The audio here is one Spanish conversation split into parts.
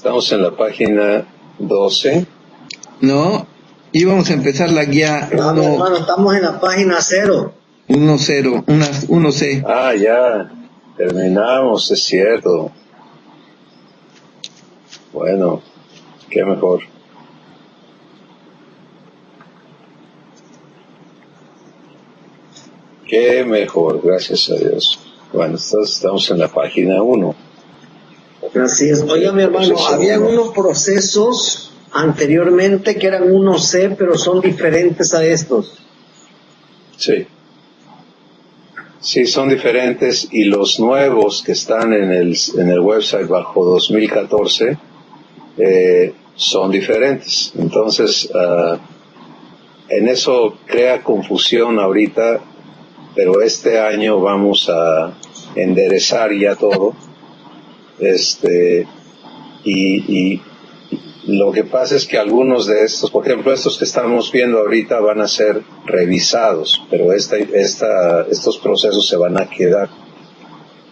Estamos en la página 12. No, íbamos a empezar la guía No, mi hermano, estamos en la página 0. 1C. Ah, ya, terminamos, es cierto. Bueno, qué mejor. Qué mejor, gracias a Dios. Bueno, entonces estamos en la página 1. Así es. Oiga, mi hermano, habían unos procesos anteriormente que eran 1C, pero son diferentes a estos. Sí. Sí, son diferentes, y los nuevos que están en el website bajo 2014 son diferentes. Entonces, en eso crea confusión ahorita, pero este año vamos a enderezar ya todo. Y lo que pasa es que algunos de estos, por ejemplo, estos que estamos viendo ahorita van a ser revisados, pero estos procesos se van a quedar.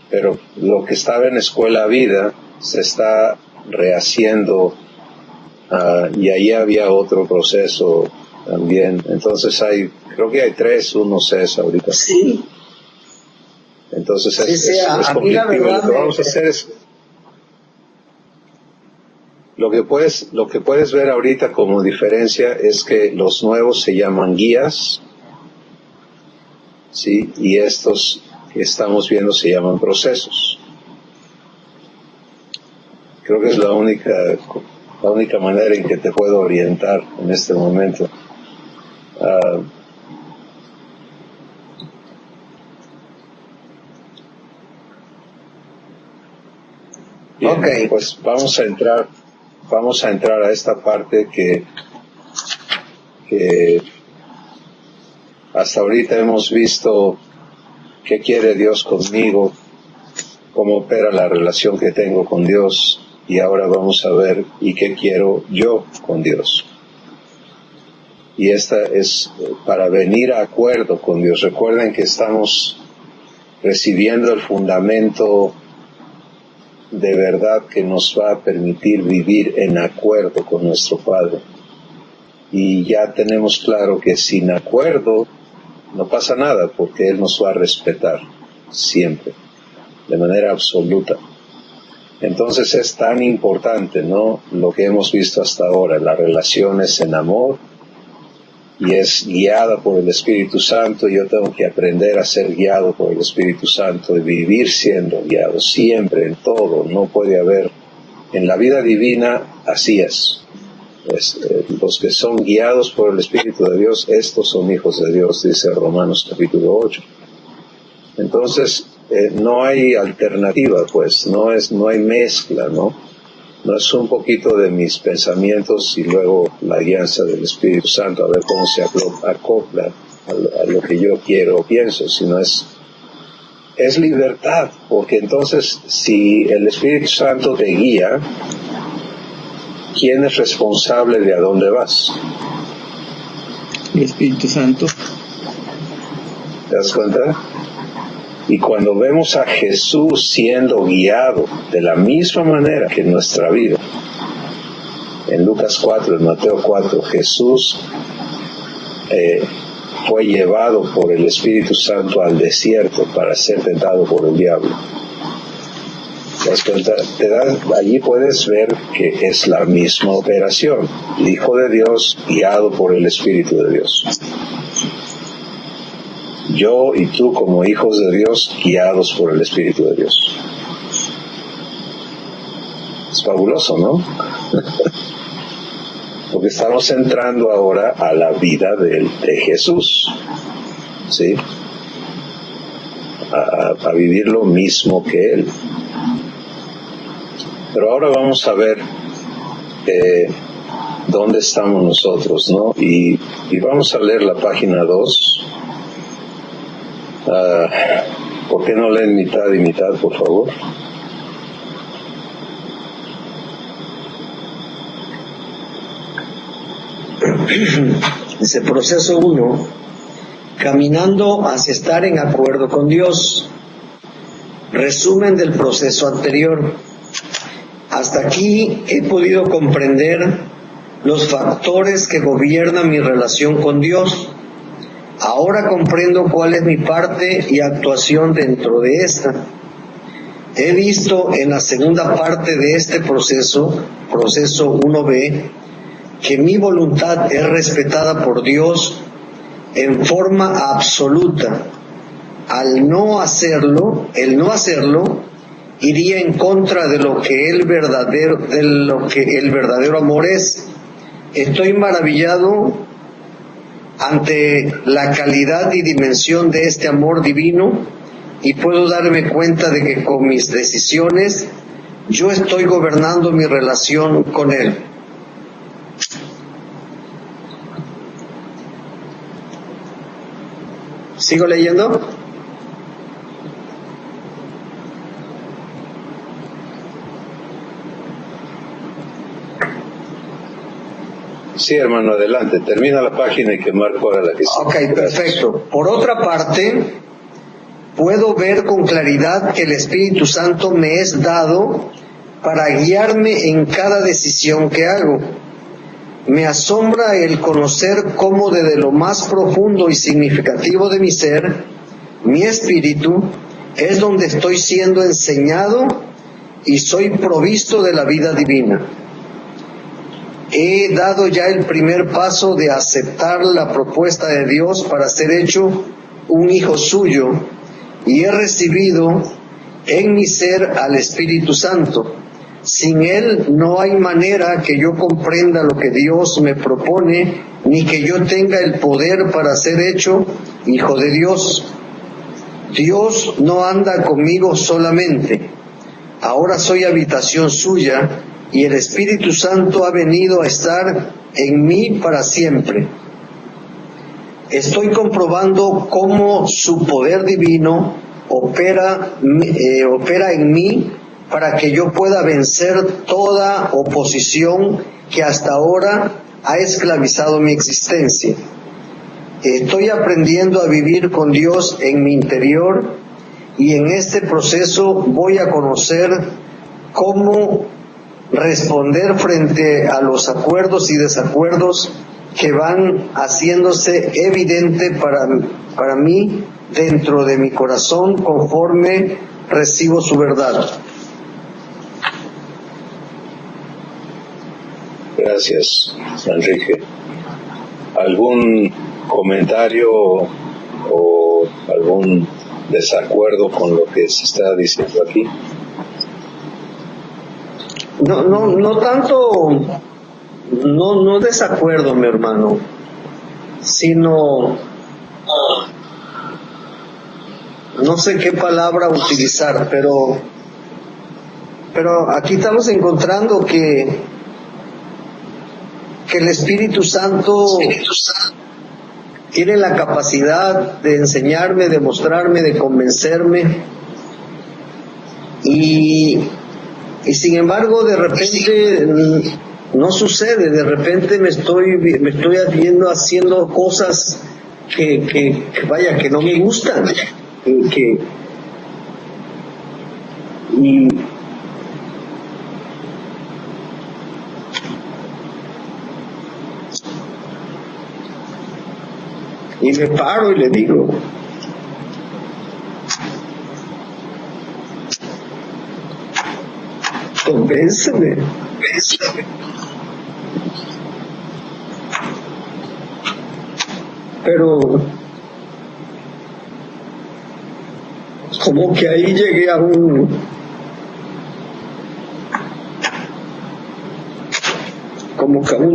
Pero lo que estaba en Escuela Vida se está rehaciendo, y ahí había otro proceso también. Entonces creo que hay 3 1Cs ahorita. Sí. Entonces Sí, es conflictivo. Lo que vamos a hacer es lo que puedes ver ahorita como diferencia es que los nuevos se llaman guías, ¿sí? Y estos que estamos viendo se llaman procesos. Creo que es la única manera en que te puedo orientar en este momento. Bien, Ok. pues vamos a entrar a esta parte que hasta ahorita hemos visto qué quiere Dios conmigo, cómo opera la relación que tengo con Dios, y ahora vamos a ver y qué quiero yo con Dios. Y esta es para venir a acuerdo con Dios. Recuerden que estamos recibiendo el fundamento de verdad que nos va a permitir vivir en acuerdo con nuestro Padre. Y ya tenemos claro que sin acuerdo no pasa nada, porque Él nos va a respetar siempre, de manera absoluta. Entonces es tan importante, ¿no?, lo que hemos visto hasta ahora. La relación es en amor y es guiada por el Espíritu Santo. Yo tengo que aprender a ser guiado por el Espíritu Santo y vivir siendo guiado siempre, en todo. No puede haber, en la vida divina, así es. Los que son guiados por el Espíritu de Dios, estos son hijos de Dios, dice Romanos capítulo 8. Entonces, no hay alternativa, pues, no hay mezcla, ¿no? No es un poquito de mis pensamientos y luego la guianza del Espíritu Santo, a ver cómo se acopla a lo que yo quiero o pienso, sino es libertad, porque entonces, si el Espíritu Santo te guía, ¿quién es responsable de a dónde vas? El Espíritu Santo. ¿Te das cuenta? Y cuando vemos a Jesús siendo guiado de la misma manera que en nuestra vida, en Lucas 4, en Mateo 4, Jesús fue llevado por el Espíritu Santo al desierto para ser tentado por el diablo. ¿Te das cuenta? Allí puedes ver que es la misma operación. El Hijo de Dios guiado por el Espíritu de Dios. Yo y tú como hijos de Dios guiados por el Espíritu de Dios. Es fabuloso, ¿no? Porque estamos entrando ahora a la vida de Jesús, ¿sí? A vivir lo mismo que Él. Pero ahora vamos a ver dónde estamos nosotros, ¿no? Y vamos a leer la página 2. ¿Por qué no leen mitad y mitad, por favor? Dice proceso 1, caminando hacia estar en acuerdo con Dios. Resumen del proceso anterior. Hasta aquí he podido comprender los factores que gobiernan mi relación con Dios. Ahora comprendo cuál es mi parte y actuación dentro de esta. He visto en la segunda parte de este proceso 1b, que mi voluntad es respetada por Dios en forma absoluta. El no hacerlo iría en contra de lo que el verdadero amor es. Estoy maravillado ante la calidad y dimensión de este amor divino y puedo darme cuenta de que con mis decisiones yo estoy gobernando mi relación con Él. ¿Sigo leyendo? Sí, hermano, adelante. Termina la página y que marco ahora la que sigue. Ok, perfecto. Por otra parte, puedo ver con claridad que el Espíritu Santo me es dado para guiarme en cada decisión que hago. Me asombra el conocer cómo desde lo más profundo y significativo de mi ser, mi espíritu, es donde estoy siendo enseñado y soy provisto de la vida divina. He dado ya el primer paso de aceptar la propuesta de Dios para ser hecho un hijo suyo y he recibido en mi ser al Espíritu Santo. Sin Él no hay manera que yo comprenda lo que Dios me propone, ni que yo tenga el poder para ser hecho hijo de Dios. Dios no anda conmigo solamente. Ahora soy habitación suya y el Espíritu Santo ha venido a estar en mí para siempre. Estoy comprobando cómo su poder divino opera en mí para que yo pueda vencer toda oposición que hasta ahora ha esclavizado mi existencia. Estoy aprendiendo a vivir con Dios en mi interior y en este proceso voy a conocer cómo responder frente a los acuerdos y desacuerdos que van haciéndose evidente para mí dentro de mi corazón conforme recibo su verdad. Gracias, Enrique. ¿Algún comentario o algún desacuerdo con lo que se está diciendo aquí? No tanto, no desacuerdo, mi hermano, sino no sé qué palabra utilizar, pero aquí estamos encontrando que el Espíritu Santo tiene la capacidad de enseñarme, de mostrarme, de convencerme y sin embargo de repente no sucede, de repente me estoy viendo haciendo cosas que no me gustan, y me paro y le digo, convénceme. Pero como que ahí llegué a un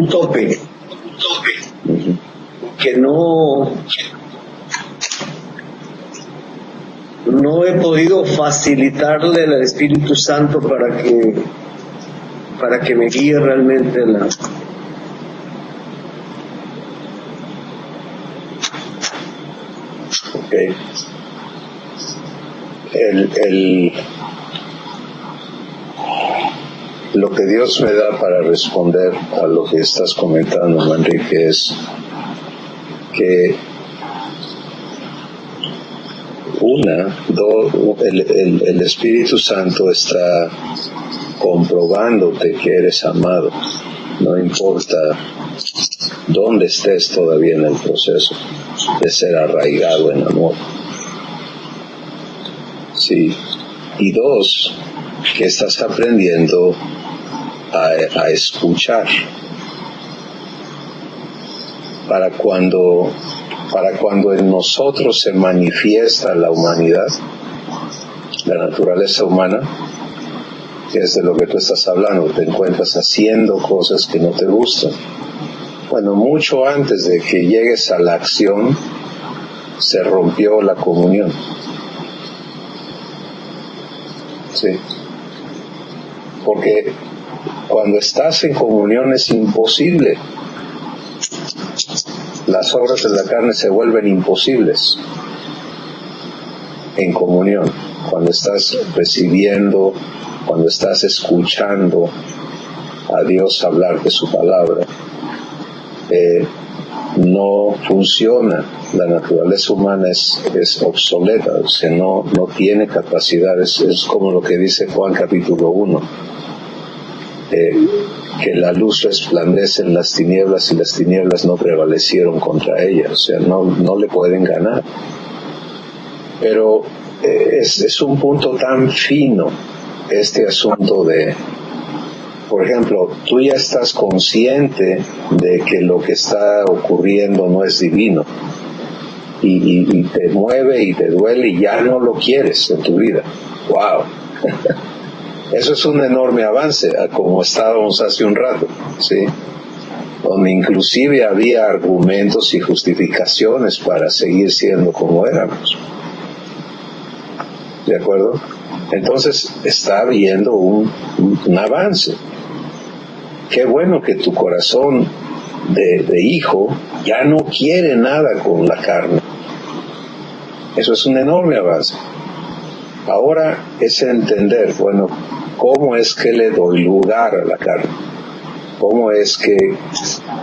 tope que no he podido facilitarle al Espíritu Santo para que me guíe realmente Okay. Lo que Dios me da para responder a lo que estás comentando, Enrique, es que el Espíritu Santo está comprobándote que eres amado. No importa dónde estés todavía en el proceso de ser arraigado en amor. Sí. Y 2, que estás aprendiendo a escuchar. Para cuando en nosotros se manifiesta la humanidad, la naturaleza humana, que es de lo que tú estás hablando, te encuentras haciendo cosas que no te gustan. Bueno, mucho antes de que llegues a la acción, se rompió la comunión. Sí. Porque cuando estás en comunión es imposible. Las obras de la carne se vuelven imposibles en comunión. Cuando estás recibiendo, cuando estás escuchando a Dios hablar de su palabra, no funciona. La naturaleza humana es obsoleta, o sea, no tiene capacidades. Es como lo que dice Juan capítulo 1, que la luz resplandece en las tinieblas y las tinieblas no prevalecieron contra ella, o sea, no le pueden ganar. Pero es un punto tan fino este asunto de, por ejemplo, tú ya estás consciente de que lo que está ocurriendo no es divino, y te mueve y te duele y ya no lo quieres en tu vida. ¡Wow! Eso es un enorme avance a como estábamos hace un rato, ¿sí? Donde inclusive había argumentos y justificaciones para seguir siendo como éramos. ¿De acuerdo? Entonces está habiendo un avance. Qué bueno que tu corazón de hijo ya no quiere nada con la carne. Eso es un enorme avance. Ahora es entender, bueno, ¿cómo es que le doy lugar a la carne? ¿Cómo es que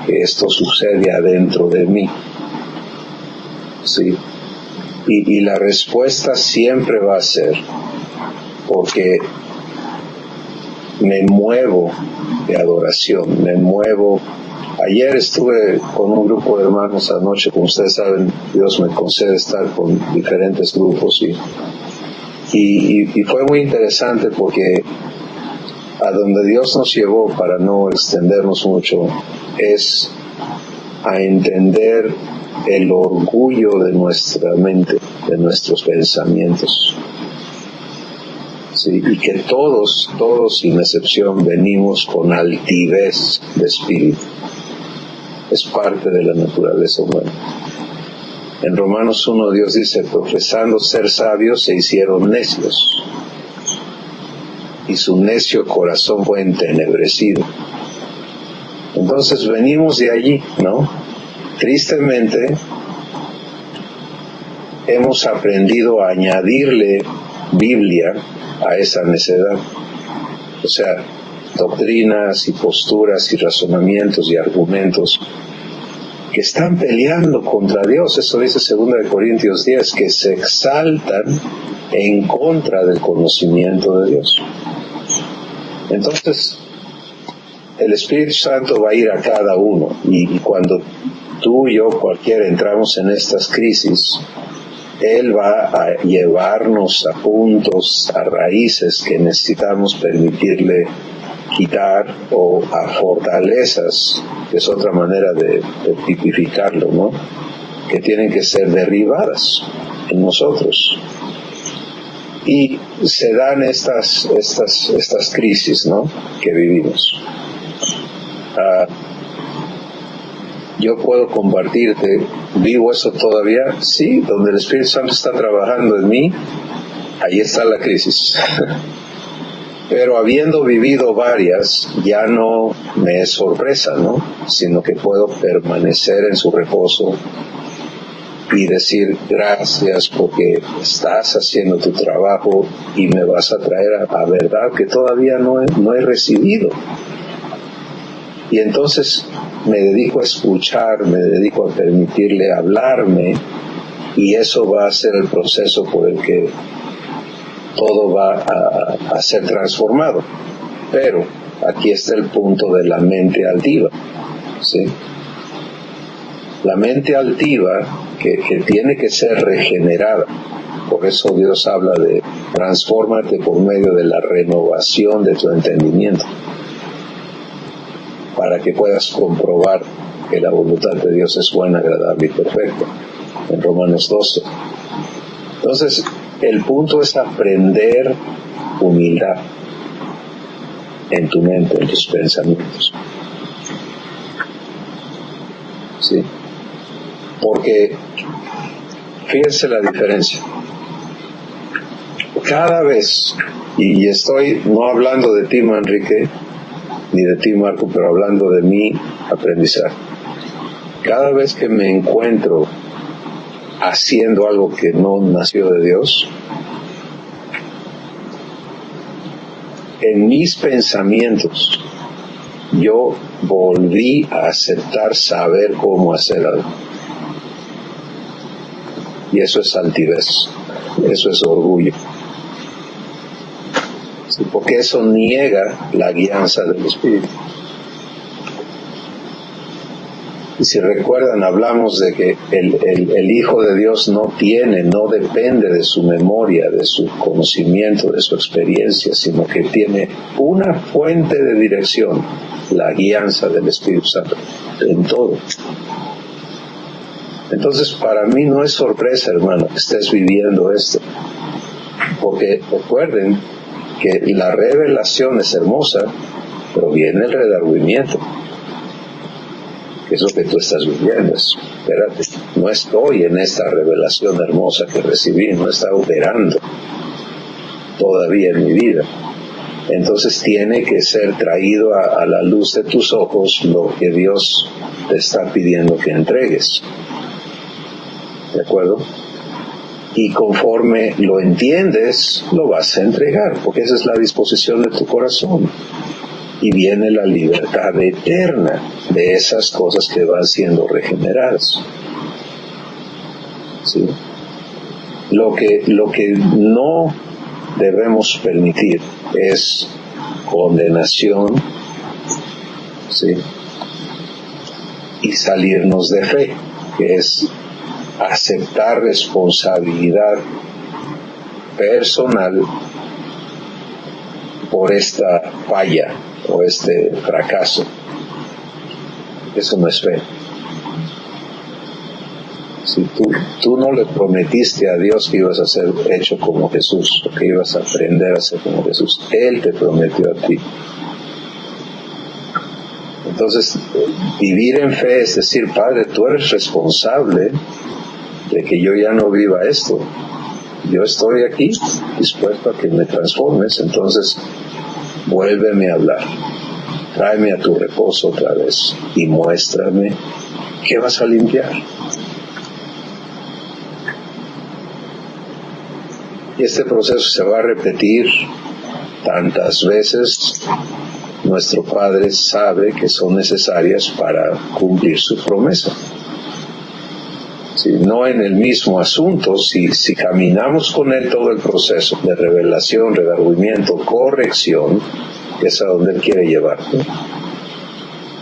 esto sucede adentro de mí? Sí. Y la respuesta siempre va a ser, porque me muevo de adoración, me muevo. Ayer estuve con un grupo de hermanos anoche, como ustedes saben, Dios me concede estar con diferentes grupos y fue muy interesante porque a donde Dios nos llevó, para no extendernos mucho, es a entender el orgullo de nuestra mente, de nuestros pensamientos. Sí, y que todos sin excepción venimos con altivez de espíritu. Es parte de la naturaleza humana. En Romanos 1 Dios dice, profesando ser sabios se hicieron necios, y su necio corazón fue entenebrecido. Entonces venimos de allí, ¿no? Tristemente hemos aprendido a añadirle Biblia a esa necedad. O sea, doctrinas y posturas y razonamientos y argumentos que están peleando contra Dios. Eso dice 2 Corintios 10, que se exaltan en contra del conocimiento de Dios. Entonces, el Espíritu Santo va a ir a cada uno, y cuando tú y yo, cualquiera, entramos en estas crisis, Él va a llevarnos a puntos, a raíces que necesitamos permitirle quitar, o a fortalezas, que es otra manera de tipificarlo, ¿no? Que tienen que ser derribadas en nosotros. Y se dan estas crisis, ¿no?, que vivimos. Yo puedo compartirte, ¿vivo eso todavía? Sí, donde el Espíritu Santo está trabajando en mí, ahí está la crisis. Pero habiendo vivido varias, ya no me es sorpresa, ¿no?, sino que puedo permanecer en su reposo y decir gracias porque estás haciendo tu trabajo y me vas a traer a verdad que todavía no he recibido. Y entonces me dedico a escuchar, me dedico a permitirle hablarme, y eso va a ser el proceso por el que todo va a ser transformado. Pero aquí está el punto de la mente altiva, ¿sí? La mente altiva que tiene que ser regenerada. Por eso Dios habla de transfórmate por medio de la renovación de tu entendimiento, para que puedas comprobar que la voluntad de Dios es buena, agradable y perfecta, en Romanos 12. Entonces, el punto es aprender humildad en tu mente, en tus pensamientos. ¿Sí? Porque, fíjense la diferencia. Cada vez, y estoy no hablando de ti, Manrique, ni de ti, Marco, pero hablando de mi aprendizaje. Cada vez que me encuentro haciendo algo que no nació de Dios, en mis pensamientos yo volví a aceptar saber cómo hacer algo. Y eso es altivez, eso es orgullo. Sí, porque eso niega la guianza del Espíritu. Y si recuerdan, hablamos de que el Hijo de Dios no depende de su memoria, de su conocimiento, de su experiencia, sino que tiene una fuente de dirección, la guianza del Espíritu Santo, en todo. Entonces, para mí no es sorpresa, hermano, que estés viviendo esto. Porque recuerden que la revelación es hermosa, pero viene el redargüimiento. Que es lo que tú estás viviendo. Espérate, no estoy en esta revelación hermosa que recibí, no está operando todavía en mi vida. Entonces tiene que ser traído a la luz de tus ojos lo que Dios te está pidiendo que entregues. ¿De acuerdo? Y conforme lo entiendes, lo vas a entregar, porque esa es la disposición de tu corazón. Y viene la libertad eterna de esas cosas que van siendo regeneradas. ¿Sí? Lo que no debemos permitir es condenación, ¿sí? Y salirnos de fe, que es aceptar responsabilidad personal por esta falla o este fracaso. Eso no es fe. Si tú no le prometiste a Dios que ibas a ser hecho como Jesús, o que ibas a aprender a ser como Jesús, Él te prometió a ti. Entonces, vivir en fe es decir, Padre, tú eres responsable de que yo ya no viva esto. Yo estoy aquí dispuesto a que me transformes, entonces vuélveme a hablar. Tráeme a tu reposo otra vez y muéstrame qué vas a limpiar. Y este proceso se va a repetir tantas veces. Nuestro Padre sabe que son necesarias para cumplir su promesa. Si no en el mismo asunto, si caminamos con Él todo el proceso de revelación, redargüimiento, corrección, que es a donde Él quiere llevarte,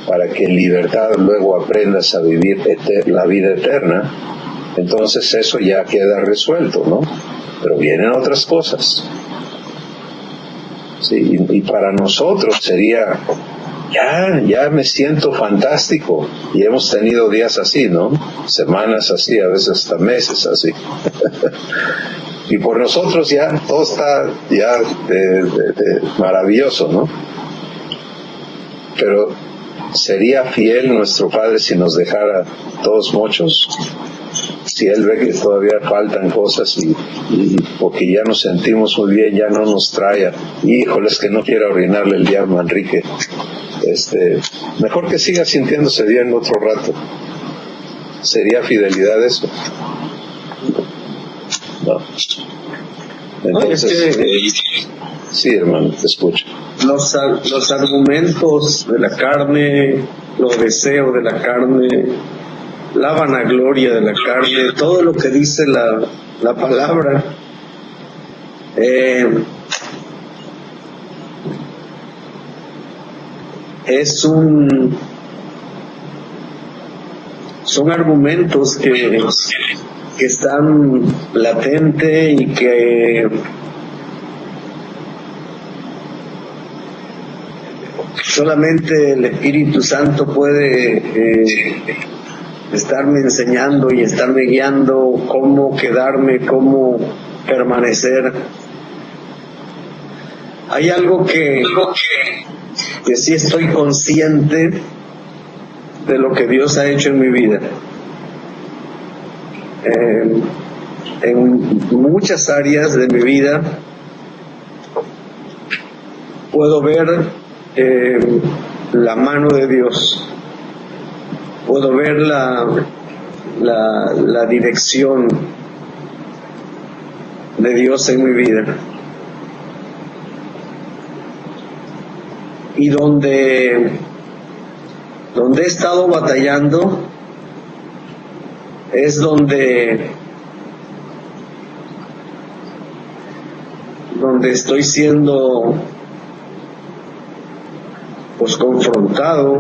para que en libertad luego aprendas a vivir la vida eterna, entonces eso ya queda resuelto, ¿no? Pero vienen otras cosas. Sí, y para nosotros sería, ya me siento fantástico. Y hemos tenido días así, ¿no? Semanas así, a veces hasta meses así. Y por nosotros ya todo está ya maravilloso, ¿no? Pero ¿sería fiel nuestro Padre si nos dejara todos mochos? Si Él ve que todavía faltan cosas y porque ya nos sentimos muy bien, ya no nos trae, híjoles, que no quiero arruinarle el día a Manrique. Mejor que siga sintiéndose bien otro rato. ¿Sería fidelidad eso? No. Entonces, sí, hermano, te escucho. Los argumentos de la carne, los deseos de la carne, la vanagloria de la carne, todo lo que dice la palabra, son argumentos que están latentes y que solamente el Espíritu Santo puede estarme enseñando y estarme guiando cómo quedarme, cómo permanecer. Hay algo que sí estoy consciente de lo que Dios ha hecho en mi vida. En muchas áreas de mi vida puedo ver la mano de Dios, puedo ver la dirección de Dios en mi vida. Y donde he estado batallando es donde estoy siendo pues confrontado,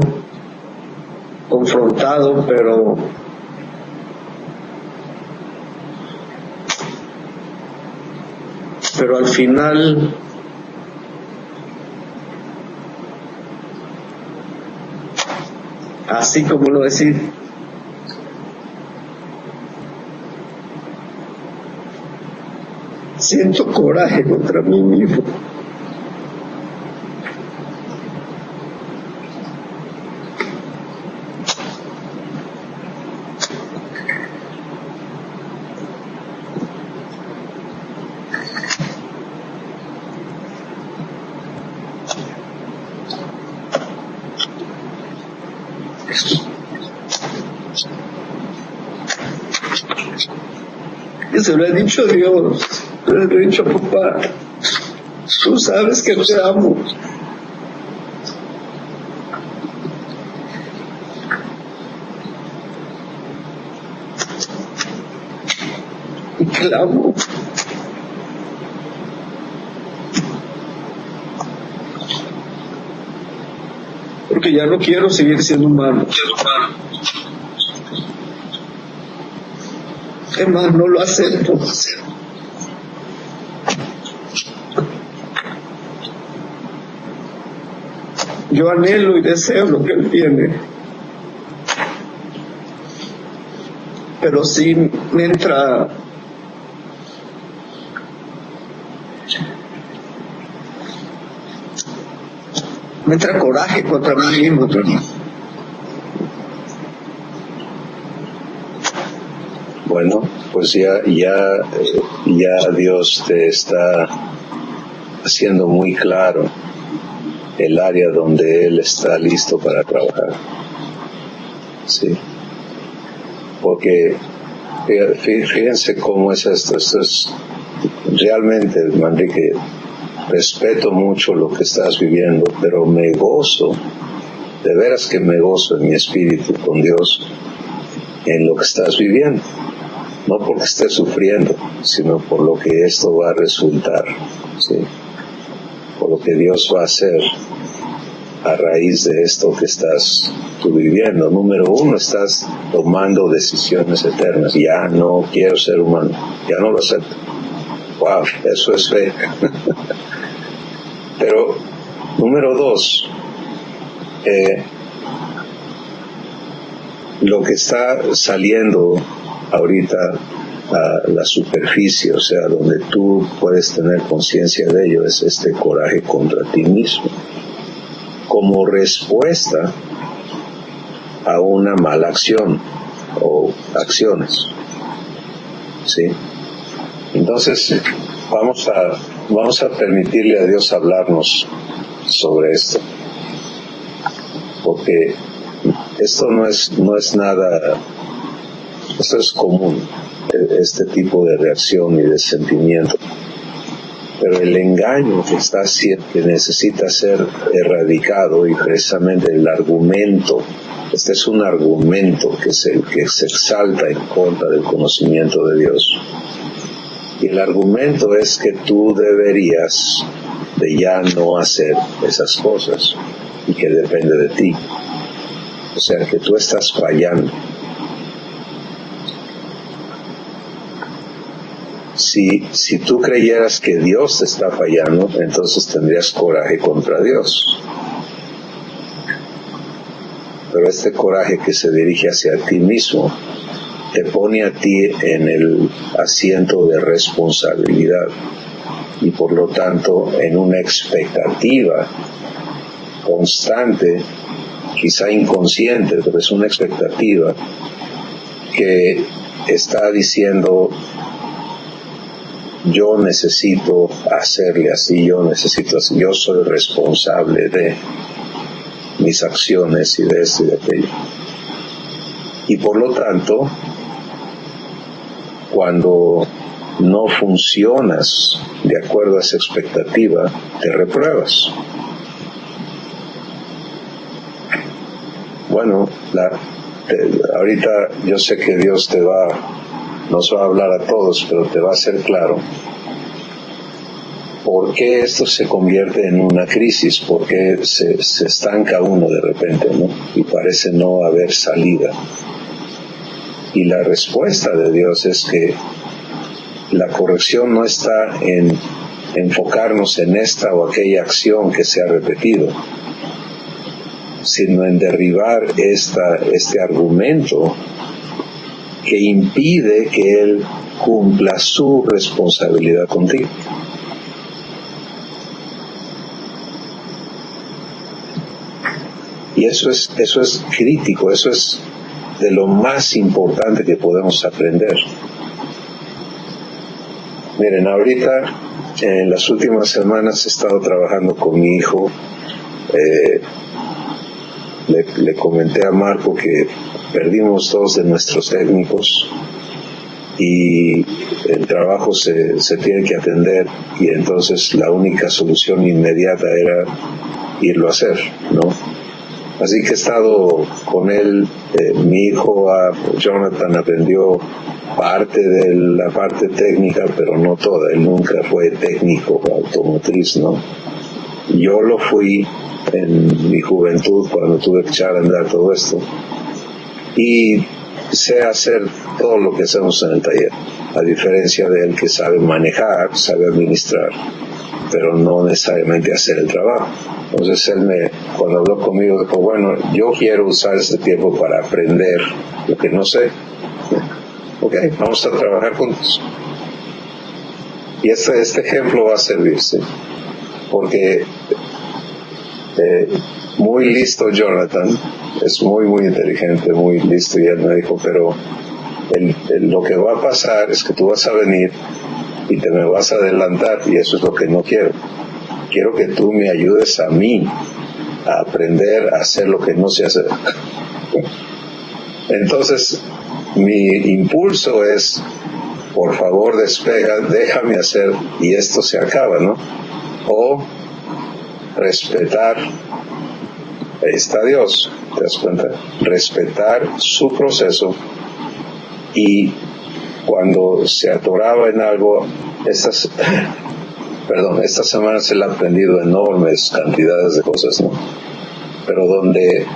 pero al final así como lo decís, siento coraje contra mí mismo. Y se lo he dicho a Dios, se lo he dicho a papá, tú sabes que te amo. Y clamo. Porque ya no quiero seguir siendo humano. Es más, no lo acepto. Yo anhelo y deseo lo que Él tiene. Pero sí me entra coraje contra mí mismo. Bueno, pues ya Dios te está haciendo muy claro el área donde Él está listo para trabajar. Sí. Porque fíjense cómo es esto. Esto es realmente, Manrique, respeto mucho lo que estás viviendo, pero me gozo, de veras que me gozo en mi espíritu con Dios en lo que estás viviendo. No porque estés sufriendo, sino por lo que esto va a resultar, ¿sí? Por lo que Dios va a hacer a raíz de esto que estás tú viviendo. Número uno, estás tomando decisiones eternas. Ya no quiero ser humano, ya no lo acepto. Wow, eso es fe. Pero, número dos, lo que está saliendo ahorita a la superficie, o sea, donde tú puedes tener conciencia de ello, es este coraje contra ti mismo, como respuesta a una mala acción o acciones, ¿sí? Entonces, vamos a permitirle a Dios hablarnos sobre esto, porque esto no es nada. Esto es común, este tipo de reacción y de sentimiento. Pero el engaño que necesita ser erradicado, y precisamente el argumento, este es un argumento que se exalta en contra del conocimiento de Dios. Y el argumento es que tú deberías de ya no hacer esas cosas. y que depende de ti. O sea que tú estás fallando. Si tú creyeras que Dios te está fallando, entonces tendrías coraje contra Dios. Pero este coraje que se dirige hacia ti mismo te pone a ti en el asiento de responsabilidad y por lo tanto en una expectativa constante, quizá inconsciente, pero es una expectativa que está diciendo: yo necesito hacerle así, yo soy responsable de mis acciones y de esto y de aquello. Y por lo tanto, cuando no funcionas de acuerdo a esa expectativa, te repruebas. Bueno, ahorita yo sé que Dios nos va a hablar a todos, pero te va a hacer claro por qué esto se convierte en una crisis, por qué se estanca uno de repente, ¿no? Y parece no haber salida. Y la respuesta de Dios es que la corrección no está en enfocarnos en esta o aquella acción que se ha repetido, sino en derribar este argumento que impide que Él cumpla su responsabilidad contigo. Y eso es crítico, eso es de lo más importante que podemos aprender. Miren, ahorita, en las últimas semanas he estado trabajando con mi hijo. Le comenté a Marco que perdimos 2 de nuestros técnicos y el trabajo se tiene que atender, y entonces la única solución inmediata era irlo a hacer, ¿no? Así que he estado con él. Mi hijo Jonathan aprendió parte de la parte técnica, pero no toda. Él nunca fue técnico automotriz, ¿no? Yo lo fui en mi juventud cuando tuve que echar a andar todo esto, y sé hacer todo lo que hacemos en el taller, a diferencia de él, que sabe manejar, sabe administrar, pero no necesariamente hacer el trabajo. Entonces él cuando habló conmigo, dijo: bueno, yo quiero usar este tiempo para aprender lo que no sé. Ok, vamos a trabajar juntos. Y este ejemplo va a servirse, porque muy listo Jonathan, es muy muy inteligente, muy listo, y él me dijo: pero lo que va a pasar es que tú vas a venir y te me vas a adelantar, y eso es lo que no quiero. Quiero que tú me ayudes a mí a aprender a hacer lo que no sé hacer. Entonces mi impulso es: por favor, despega, déjame hacer y esto se acaba, ¿no? O respetar, ahí está Dios, ¿te das cuenta? Respetar su proceso, y cuando se atoraba en algo, estas semanas él ha aprendido enormes cantidades de cosas, ¿no? Pero donde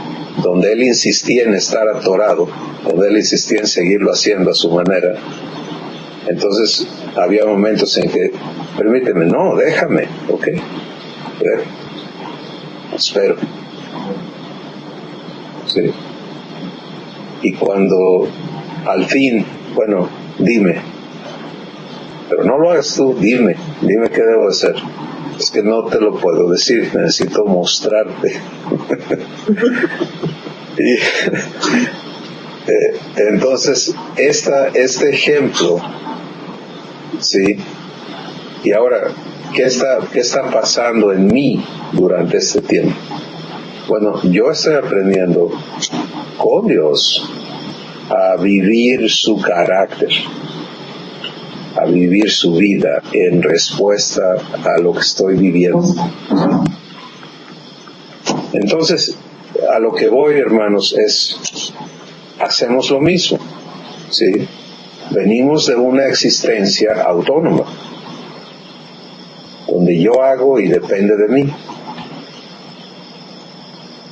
él insistía en estar atorado, donde él insistía en seguirlo haciendo a su manera, entonces había momentos en que: permíteme, no, déjame, ok, espero. Sí. Y cuando al fin, bueno, dime, pero no lo hagas tú, dime qué debo hacer. Es que no te lo puedo decir, necesito mostrarte. Y entonces este ejemplo, sí. Y ahora, ¿qué está pasando en mí durante este tiempo? Bueno, yo estoy aprendiendo con Dios a vivir su carácter, a vivir su vida en respuesta a lo que estoy viviendo. Entonces, a lo que voy, hermanos, es: hacemos lo mismo, ¿sí? Venimos de una existencia autónoma, donde yo hago y depende de mí.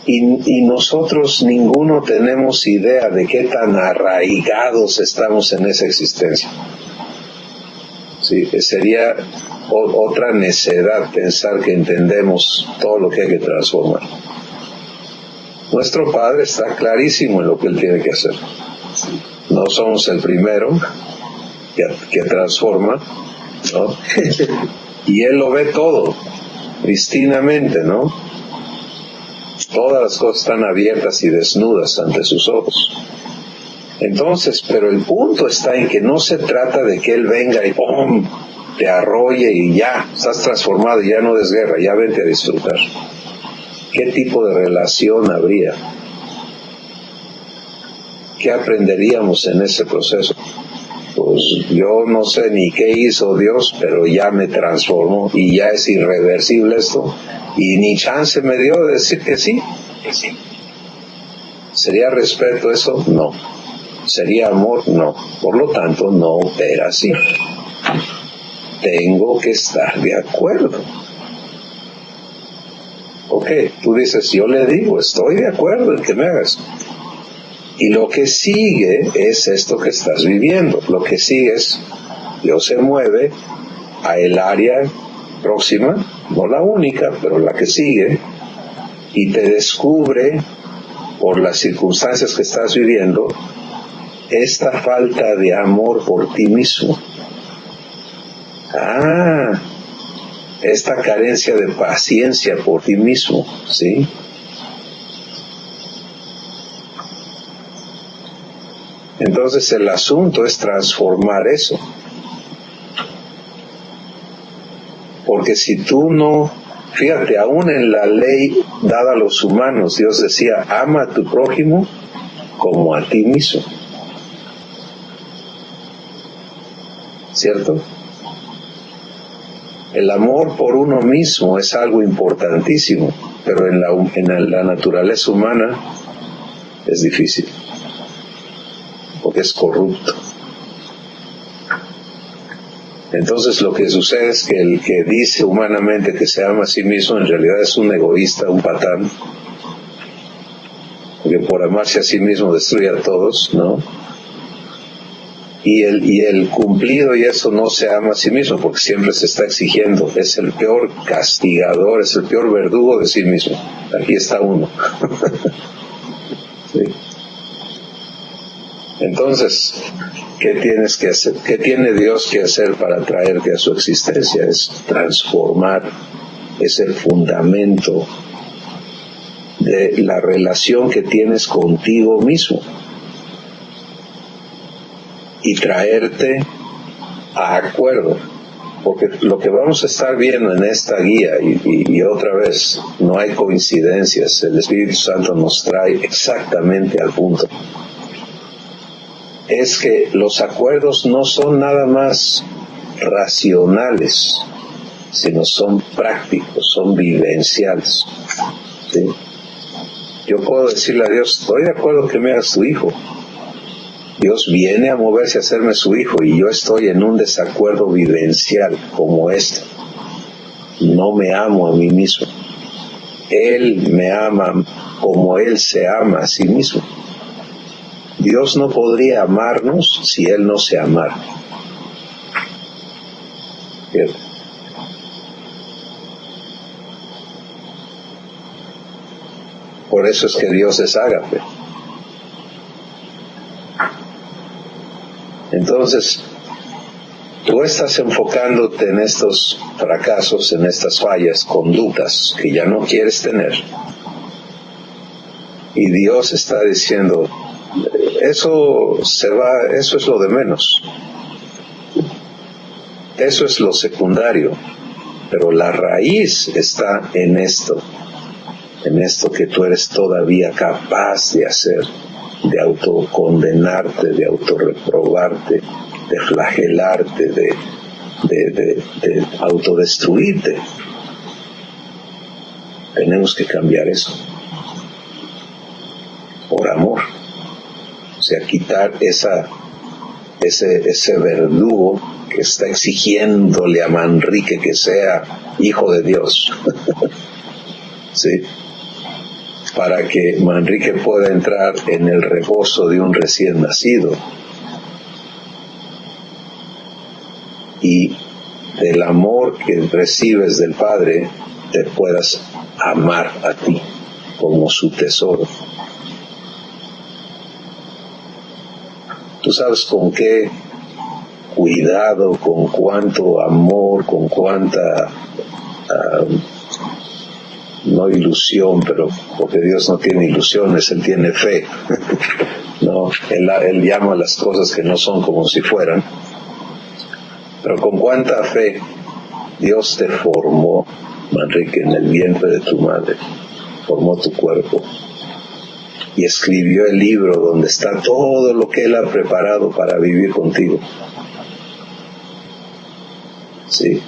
Y nosotros ninguno tenemos idea de qué tan arraigados estamos en esa existencia. Sí, sería otra necedad pensar que entendemos todo lo que hay que transformar. Nuestro Padre está clarísimo en lo que Él tiene que hacer. No somos el primero que transforma, ¿no? Y Él lo ve todo, pristinamente, ¿no? Todas las cosas están abiertas y desnudas ante sus ojos. Entonces, pero el punto está en que no se trata de que Él venga y ¡pum!, te arrolle y ya, estás transformado y ya no des guerra, ya vente a disfrutar. ¿Qué tipo de relación habría? ¿Qué aprenderíamos en ese proceso? Pues yo no sé ni qué hizo Dios, pero ya me transformó y ya es irreversible esto, y ni chance me dio de decir que sí. ¿Sería respeto eso? No. ¿Sería amor? No. Por lo tanto, no opera así. Tengo que estar de acuerdo. Ok, tú dices, yo le digo, estoy de acuerdo en que me hagas. Y lo que sigue es esto que estás viviendo. Lo que sigue es, Dios se mueve a el área próxima, no la única, pero la que sigue, y te descubre, por las circunstancias que estás viviendo, esta falta de amor por ti mismo. Esta carencia de paciencia por ti mismo, ¿sí? Entonces el asunto es transformar eso. Porque si tú no, fíjate, aún en la ley dada a los humanos, Dios decía, ama a tu prójimo como a ti mismo. ¿Cierto? El amor por uno mismo es algo importantísimo, pero en la naturaleza humana es difícil, porque es corrupto. Entonces lo que sucede es que el que dice humanamente que se ama a sí mismo en realidad es un egoísta, un patán, porque por amarse a sí mismo destruye a todos, ¿no? Y el cumplido y eso no se ama a sí mismo porque siempre se está exigiendo. Es el peor castigador, es el peor verdugo de sí mismo. Aquí está uno. ¿Sí? Entonces, ¿qué tienes que hacer? ¿Qué tiene Dios que hacer para traerte a su existencia? Es transformar ese fundamento de la relación que tienes contigo mismo y traerte a acuerdo, porque lo que vamos a estar viendo en esta guía, y otra vez, no hay coincidencias, el Espíritu Santo nos trae exactamente al punto, es que los acuerdos no son nada más racionales, sino son prácticos, son vivenciales, ¿sí? Yo puedo decirle a Dios, estoy de acuerdo que me hagas tu hijo. Dios viene a moverse a hacerme su hijo y yo estoy en un desacuerdo vivencial como este. No me amo a mí mismo. Él me ama como Él se ama a sí mismo. Dios no podría amarnos si Él no se amara. ¿Cierto? Por eso es que Dios es ágape. Entonces, tú estás enfocándote en estos fracasos, en estas fallas, conductas que ya no quieres tener. Y Dios está diciendo, eso es lo de menos. Eso es lo secundario. Pero la raíz está en esto que tú eres todavía capaz de hacer, de autocondenarte, de autorreprobarte, de flagelarte, de autodestruirte. Tenemos que cambiar eso por amor, o sea, quitar ese verdugo que está exigiéndole a Manrique que sea hijo de Dios. ¿Sí? para que Manrique pueda entrar en el reposo de un recién nacido y del amor que recibes del Padre te puedas amar a ti como su tesoro. Tú sabes con qué cuidado, con cuánto amor, con cuánta no ilusión, pero porque Dios no tiene ilusiones, Él tiene fe. No, él llama las cosas que no son como si fueran. Pero con cuánta fe Dios te formó, Manrique, en el vientre de tu madre, formó tu cuerpo y escribió el libro donde está todo lo que Él ha preparado para vivir contigo. Sí,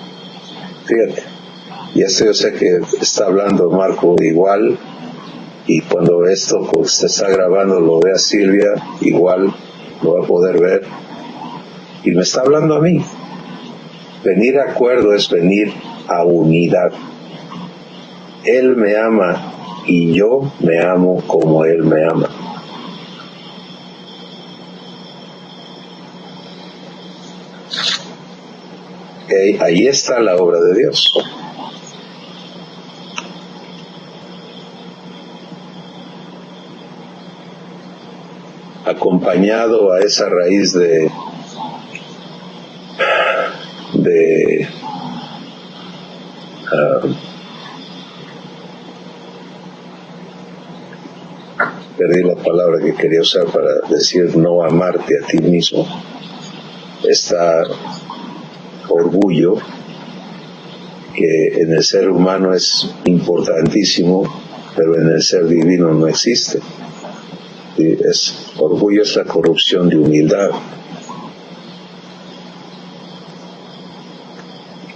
fíjate. Y esto yo sé que está hablando Marco igual, y cuando esto pues, se está grabando lo vea Silvia, igual lo va a poder ver, y me está hablando a mí. Venir a acuerdo es venir a unidad. Él me ama y yo me amo como Él me ama. Ahí está la obra de Dios. Acompañado a esa raíz de perdí la palabra que quería usar para decir no amarte a ti mismo. Está orgullo, que en el ser humano es importantísimo, pero en el ser divino no existe. Orgullo es la corrupción de humildad.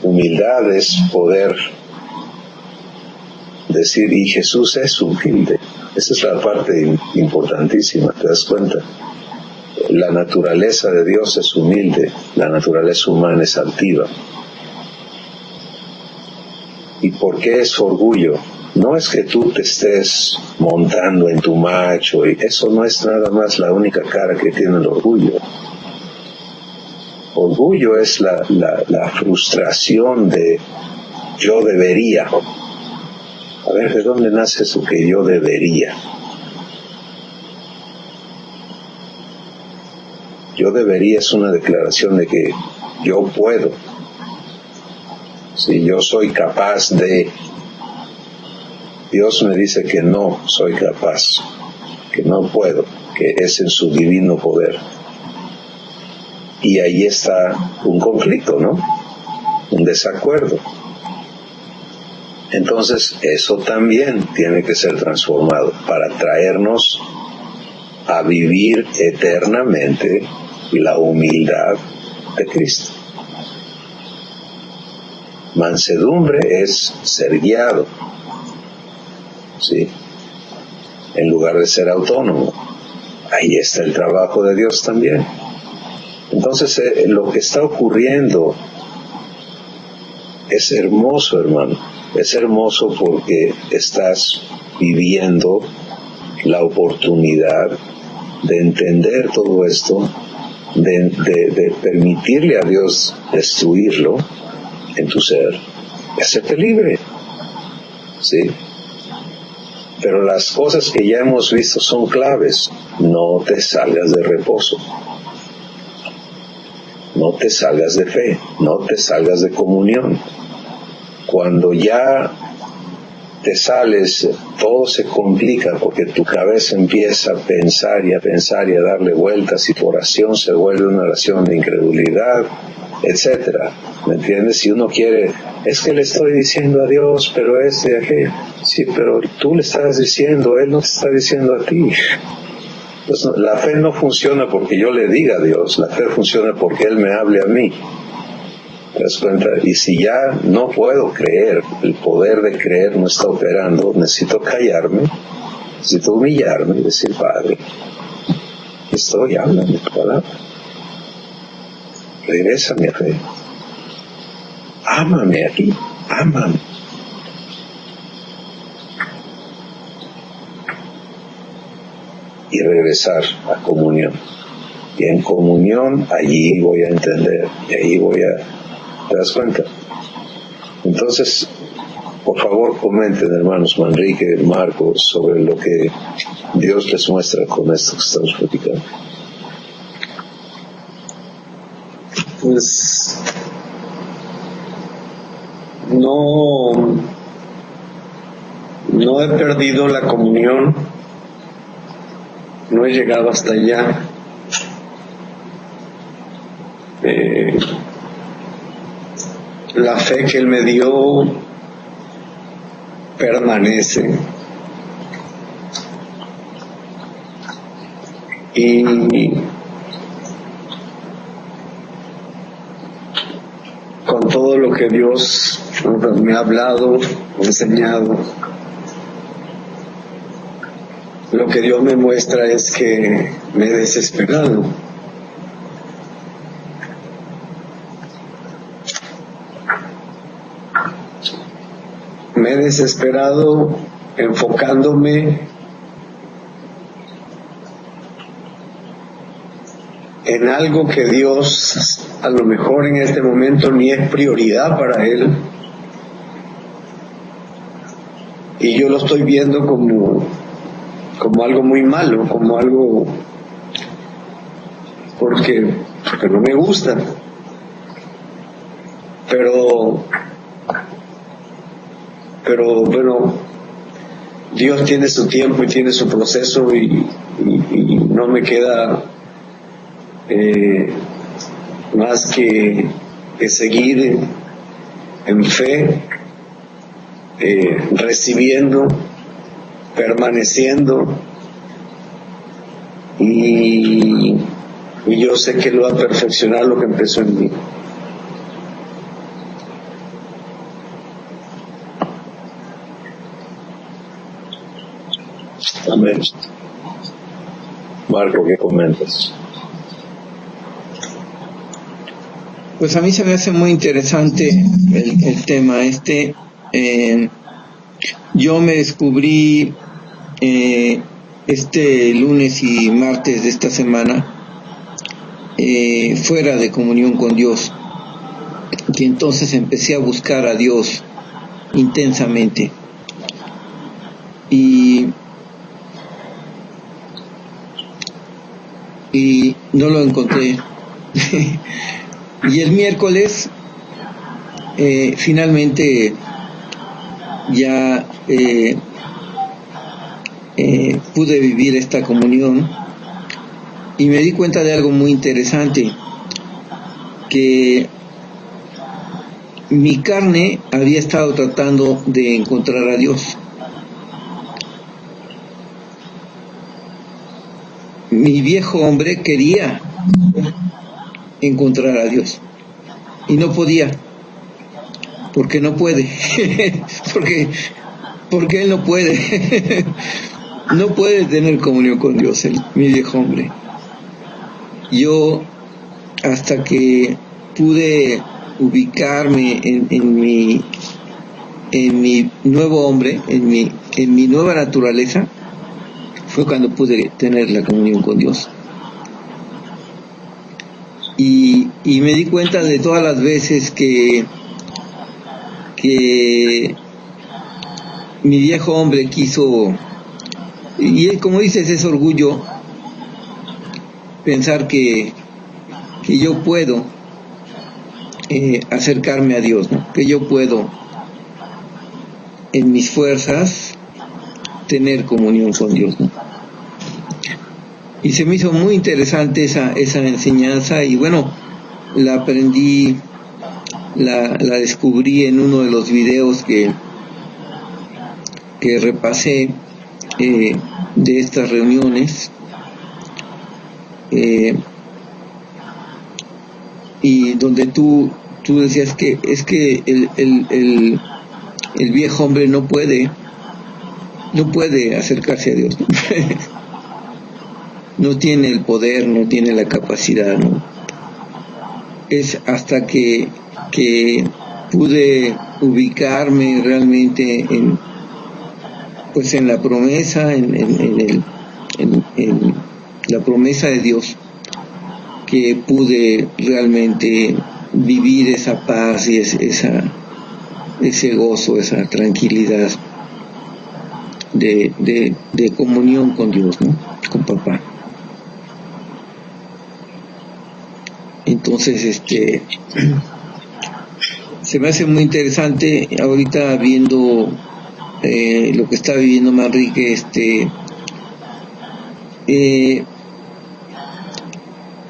Humildad es poder decir, y Jesús es humilde. Esa es la parte importantísima, ¿te das cuenta? La naturaleza de Dios es humilde, la naturaleza humana es altiva. ¿Y por qué es orgullo? No es que tú te estés montando en tu macho, y eso no es nada más la única cara que tiene el orgullo. Orgullo es la frustración de yo debería. A ver, ¿de dónde nace eso que yo debería? Yo debería es una declaración de que yo puedo. Si yo soy capaz de... Dios me dice que no soy capaz, que no puedo, que es en su divino poder. Y ahí está un conflicto, ¿no? Un desacuerdo. Entonces, eso también tiene que ser transformado para traernos a vivir eternamente la humildad de Cristo. Mansedumbre es ser guiado, ¿sí? En lugar de ser autónomo. Ahí está el trabajo de Dios también. Entonces, lo que está ocurriendo es hermoso, hermano. Es hermoso porque estás viviendo la oportunidad de entender todo esto, de permitirle a Dios destruirlo en tu ser, y hacerte libre, ¿sí? Pero las cosas que ya hemos visto son claves. No te salgas de reposo, no te salgas de fe, no te salgas de comunión. Cuando ya te sales, todo se complica porque tu cabeza empieza a pensar y a pensar y a darle vueltas, y tu oración se vuelve una oración de incredulidad, etcétera. ¿Me entiendes? Si uno quiere, es que le estoy diciendo a Dios, pero sí, pero tú le estás diciendo, Él no te está diciendo a ti. Pues la fe no funciona porque yo le diga a Dios, la fe funciona porque Él me hable a mí. ¿Te das cuenta? Y si ya no puedo creer, el poder de creer no está operando, necesito callarme, necesito humillarme y decir, Padre, estoy hablando tu palabra. Regrésame a fe. Ámame aquí, ámame. y regresar a comunión. Y en comunión, allí voy a entender, y ahí voy a... ¿Te das cuenta? Entonces, por favor, comenten, hermanos Manrique, Marco, sobre lo que Dios les muestra con esto que estamos platicando. Pues no he perdido la comunión, no he llegado hasta allá. La fe que Él me dio permanece, y con todo lo que Dios me ha hablado, enseñado, lo que Dios me muestra es que me he desesperado. Me he desesperado enfocándome en algo que Dios a lo mejor en este momento ni es prioridad para Él, y yo lo estoy viendo como algo muy malo, como algo porque no me gusta, pero bueno, Dios tiene su tiempo y tiene su proceso, y no me queda más que seguir en fe, recibiendo, permaneciendo, y yo sé que Él va a perfeccionar lo que empezó en mí. Amén. Marco, ¿qué comentas? Pues a mí se me hace muy interesante el tema este. Yo me descubrí este lunes y martes de esta semana fuera de comunión con Dios, y entonces empecé a buscar a Dios intensamente, y no lo encontré. Y el miércoles finalmente ya pude vivir esta comunión, y me di cuenta de algo muy interesante, que mi carne había estado tratando de encontrar a Dios. Mi viejo hombre quería encontrar a Dios y no podía, porque no puede, porque él no puede, no puede tener comunión con Dios, mi viejo hombre. Yo, hasta que pude ubicarme en mi nuevo hombre, en mi nueva naturaleza, fue cuando pude tener la comunión con Dios. Y me di cuenta de todas las veces que mi viejo hombre quiso, y como dices, es orgullo pensar que yo puedo acercarme a Dios, ¿no? Que yo puedo en mis fuerzas tener comunión con Dios, ¿no? Y se me hizo muy interesante esa enseñanza, y bueno, la aprendí, la descubrí en uno de los videos que repasé de estas reuniones, y donde tú decías que es que el viejo hombre no puede acercarse a Dios. No tiene el poder, no tiene la capacidad, ¿no? Es hasta que pude ubicarme realmente en la promesa, en en la promesa de Dios que pude realmente vivir esa paz y ese gozo, esa tranquilidad de comunión con Dios, ¿no? Con papá. Entonces, se me hace muy interesante ahorita viendo lo que está viviendo Manrique,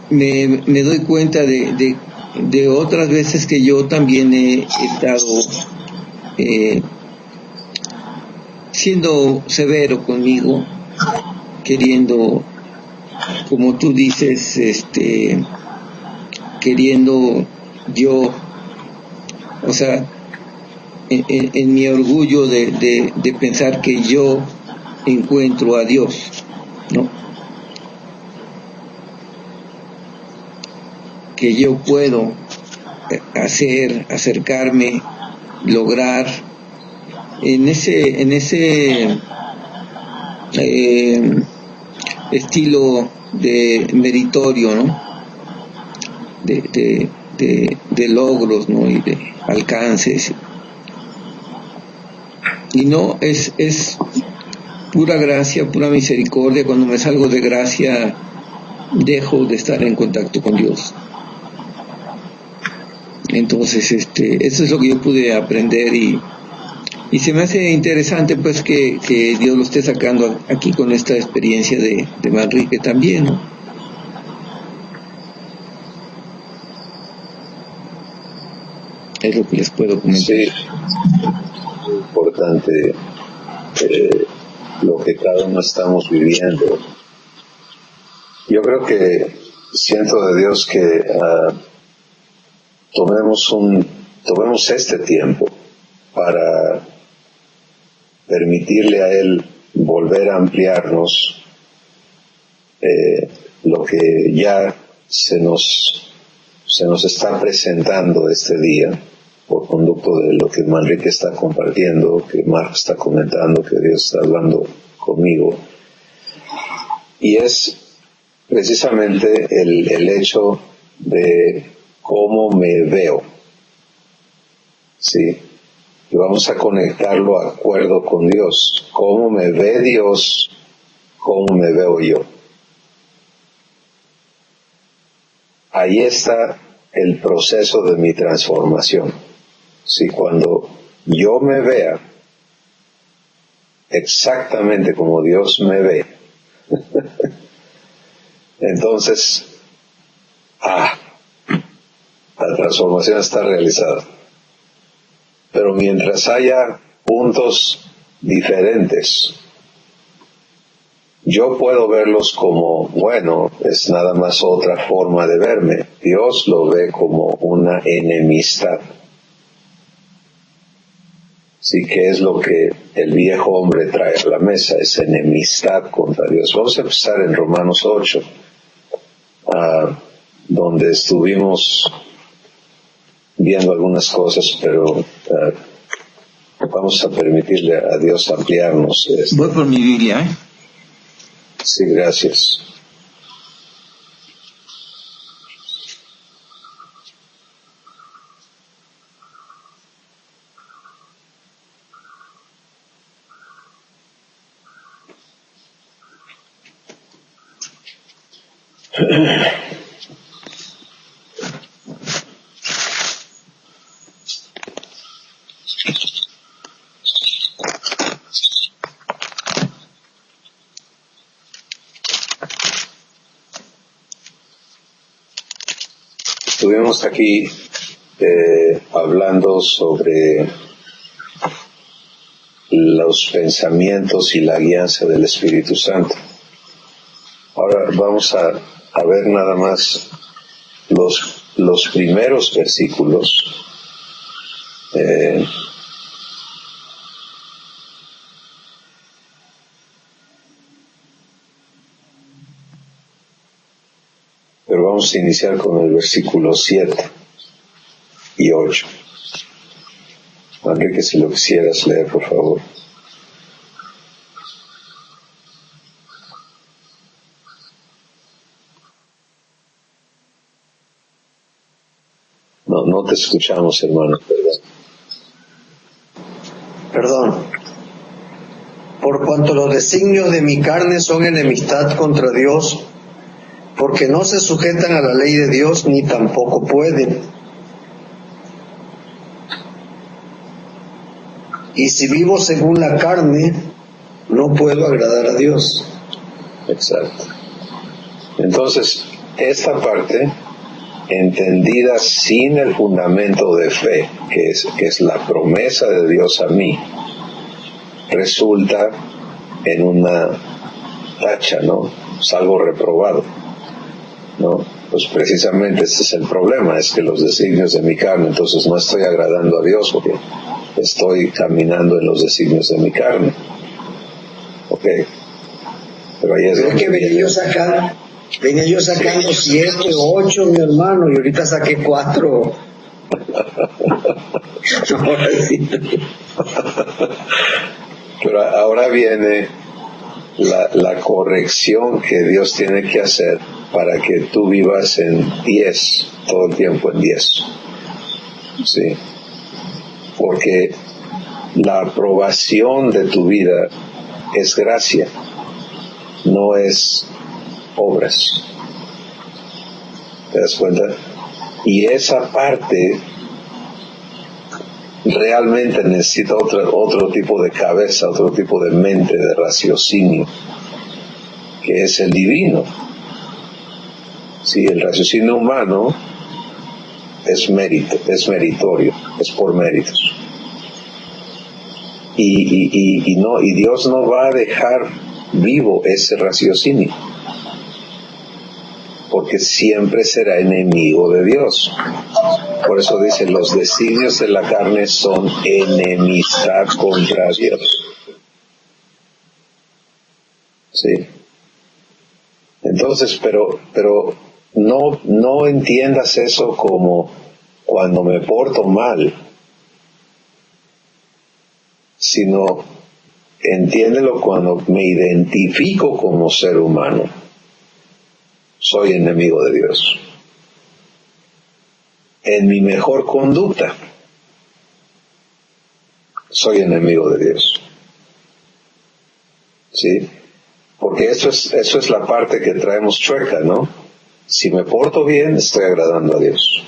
me doy cuenta de otras veces que yo también he estado siendo severo conmigo, queriendo, como tú dices, queriendo yo, o sea, en mi orgullo de pensar que yo encuentro a Dios, ¿no? Que yo puedo hacer, acercarme, lograr en ese estilo de meritorio, ¿no? De logros, ¿no? Y de alcances. Y no, es pura gracia, pura misericordia. Cuando me salgo de gracia, dejo de estar en contacto con Dios. Entonces, eso es lo que yo pude aprender y se me hace interesante, pues, que Dios lo esté sacando aquí con esta experiencia de Manrique también, ¿no? Es lo que les puedo comentar. Sí, importante lo que cada uno estamos viviendo. Yo creo que siento de Dios que tomemos este tiempo para permitirle a Él volver a ampliarnos lo que ya se nos está presentando este día por conducto de lo que Manrique está compartiendo, que Mark está comentando, que Dios está hablando conmigo. Y es precisamente el hecho de cómo me veo. ¿Sí? Y vamos a conectarlo a acuerdo con Dios. ¿Cómo me ve Dios? ¿Cómo me veo yo? Ahí está el proceso de mi transformación. Si cuando yo me vea exactamente como Dios me ve, entonces, la transformación está realizada. Pero mientras haya puntos diferentes, yo puedo verlos como, bueno, es nada más otra forma de verme. Dios lo ve como una enemistad. Sí, que es lo que el viejo hombre trae a la mesa, es enemistad contra Dios. Vamos a empezar en Romanos 8, donde estuvimos viendo algunas cosas, pero vamos a permitirle a Dios ampliarnos. Voy por mi Biblia, ¿eh? Sí, gracias. Estuvimos aquí hablando sobre los pensamientos y la guianza del Espíritu Santo. Ahora vamos a ver nada más los primeros versículos. Pero vamos a iniciar con el versículo 7 y 8. Enrique, si lo quisieras leer, por favor. no te escuchamos, hermano. Perdón. Por cuanto los designios de mi carne son enemistad contra Dios, porque no se sujetan a la ley de Dios ni tampoco pueden. Y si vivo según la carne, no puedo agradar a Dios. Exacto. Entonces, esta parte, entendida sin el fundamento de fe, que es la promesa de Dios a mí, resulta en una tacha, ¿no? Salgo reprobado, ¿no? Pues precisamente este es el problema, es que los designios de mi carne, entonces no estoy agradando a Dios porque estoy caminando en los designios de mi carne. Ok. Pero ahí es Pero es donde que venía yo sacando 7, 8, mi hermano, y ahorita saqué 4. Ahora sí. Pero ahora viene la corrección que Dios tiene que hacer para que tú vivas en 10, todo el tiempo en 10. Sí. Porque la aprobación de tu vida es gracia, no es obras. ¿Te das cuenta? Y esa parte realmente necesita otro tipo de cabeza, otro tipo de mente, de raciocinio, que es el divino. Sí, el raciocinio humano es mérito, es meritorio, es por méritos. Y Dios no va a dejar vivo ese raciocinio, porque siempre será enemigo de Dios. Por eso dice, los designios de la carne son enemistad contra Dios. Sí. Entonces, pero no entiendas eso como cuando me porto mal, sino entiéndelo cuando me identifico como ser humano. Soy enemigo de Dios. En mi mejor conducta, soy enemigo de Dios. ¿Sí? Porque eso es la parte que traemos chueca, ¿no? Si me porto bien, estoy agradando a Dios.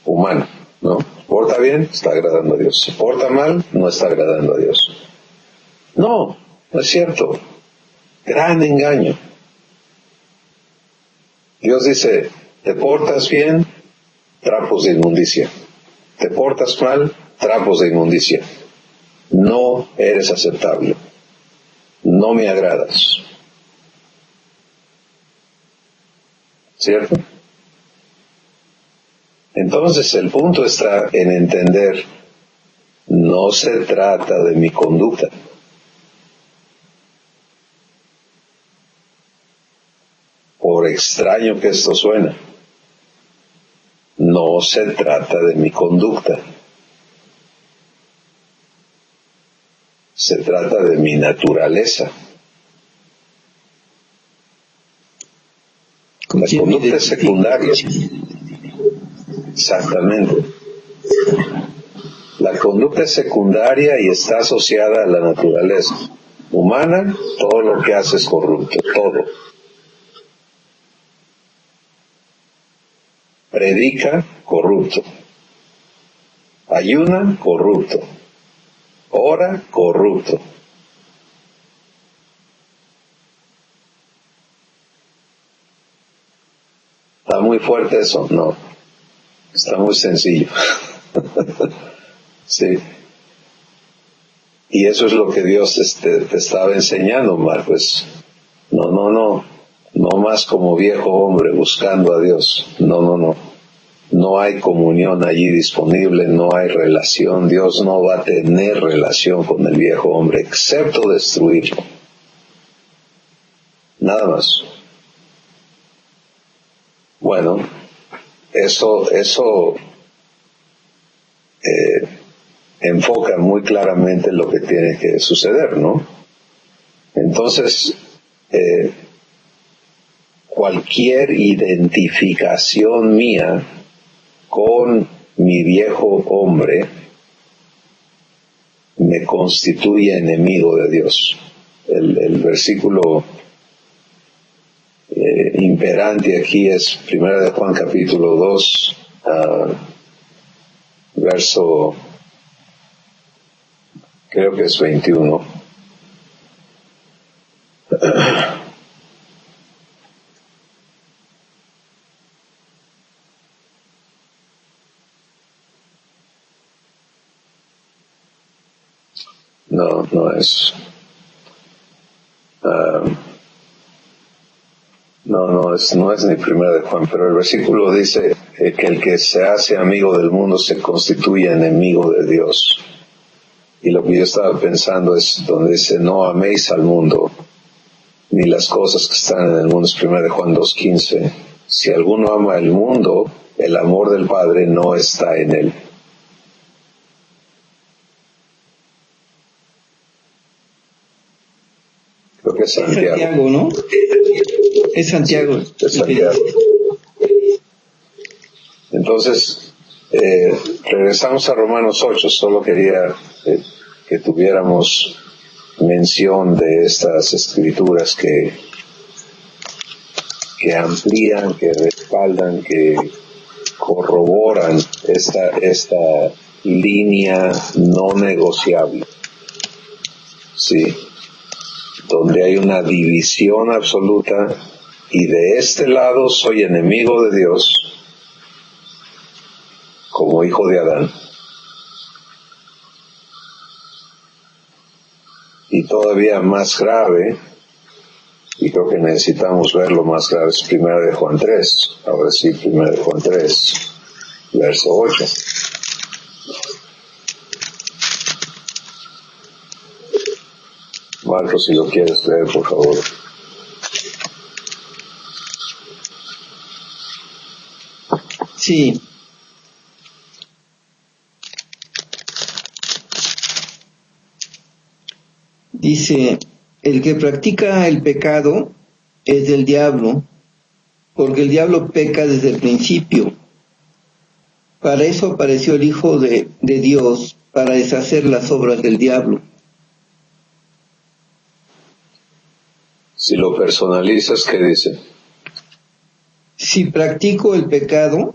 Humano, ¿no? Porta bien, está agradando a Dios. Si porta mal, no está agradando a Dios. No, no es cierto. Gran engaño. Dios dice, te portas bien, trapos de inmundicia. Te portas mal, trapos de inmundicia. No eres aceptable. No me agradas. ¿Cierto? Entonces el punto está en entender, no se trata de mi conducta. Por extraño que esto suena, no se trata de mi conducta. Se trata de mi naturaleza. La conducta es secundaria. Exactamente. La conducta es secundaria y está asociada a la naturaleza humana. Todo lo que hace es corrupto, todo. Predica, corrupto. Ayuna, corrupto. Ora, corrupto. ¿Está muy fuerte eso? No. Está muy sencillo. Sí. Y eso es lo que Dios te estaba enseñando, Mar. Pues no más como viejo hombre buscando a Dios. No. No hay comunión allí disponible, no hay relación. Dios no va a tener relación con el viejo hombre, excepto destruirlo. Nada más. Bueno, eso enfoca muy claramente lo que tiene que suceder, ¿no? Entonces, cualquier identificación mía con mi viejo hombre me constituye enemigo de Dios. El versículo imperante aquí es 1 de Juan capítulo 2, verso, creo que es 21. No es. No es ni 1 de Juan, pero el versículo dice que el que se hace amigo del mundo se constituye enemigo de Dios. Y lo que yo estaba pensando es donde dice, no améis al mundo, ni las cosas que están en el mundo, es 1 de Juan 2:15. Si alguno ama el mundo, el amor del Padre no está en él. Creo que es Santiago. Santiago, ¿no? Es Santiago. Sí, es Santiago. Entonces, regresamos a Romanos 8. Solo quería que tuviéramos mención de estas escrituras que amplían, que respaldan, que corroboran esta línea no negociable. Sí. Donde hay una división absoluta y de este lado soy enemigo de Dios como hijo de Adán. Y todavía más grave, y creo que necesitamos verlo más grave, es 1 de Juan 3. Ahora sí, 1 de Juan 3, verso 8. Marcos, si lo quieres leer, por favor. Sí. Dice, el que practica el pecado es del diablo, porque el diablo peca desde el principio. Para eso apareció el Hijo de Dios, para deshacer las obras del diablo. Si lo personalizas, ¿qué dice? Si practico el pecado,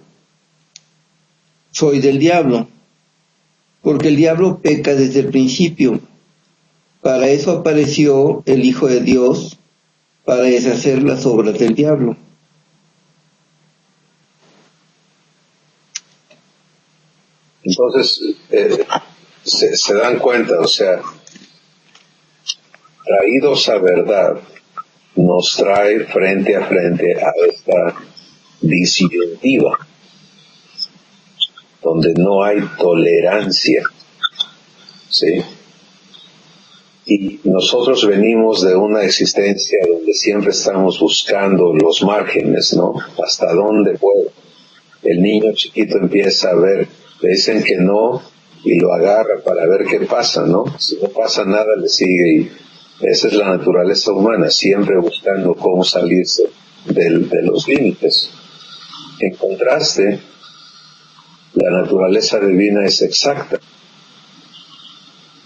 soy del diablo, porque el diablo peca desde el principio. Para eso apareció el Hijo de Dios, para deshacer las obras del diablo. Entonces, se dan cuenta, o sea, traídos a verdad, nos trae frente a frente a esta disyuntiva, donde no hay tolerancia, ¿sí? Y nosotros venimos de una existencia donde siempre estamos buscando los márgenes, ¿no? ¿Hasta dónde puedo? El niño chiquito empieza a ver, le dicen que no, y lo agarra para ver qué pasa, ¿no? Si no pasa nada, le sigue, y esa es la naturaleza humana, siempre buscando cómo salirse de los límites. En contraste, la naturaleza divina es exacta.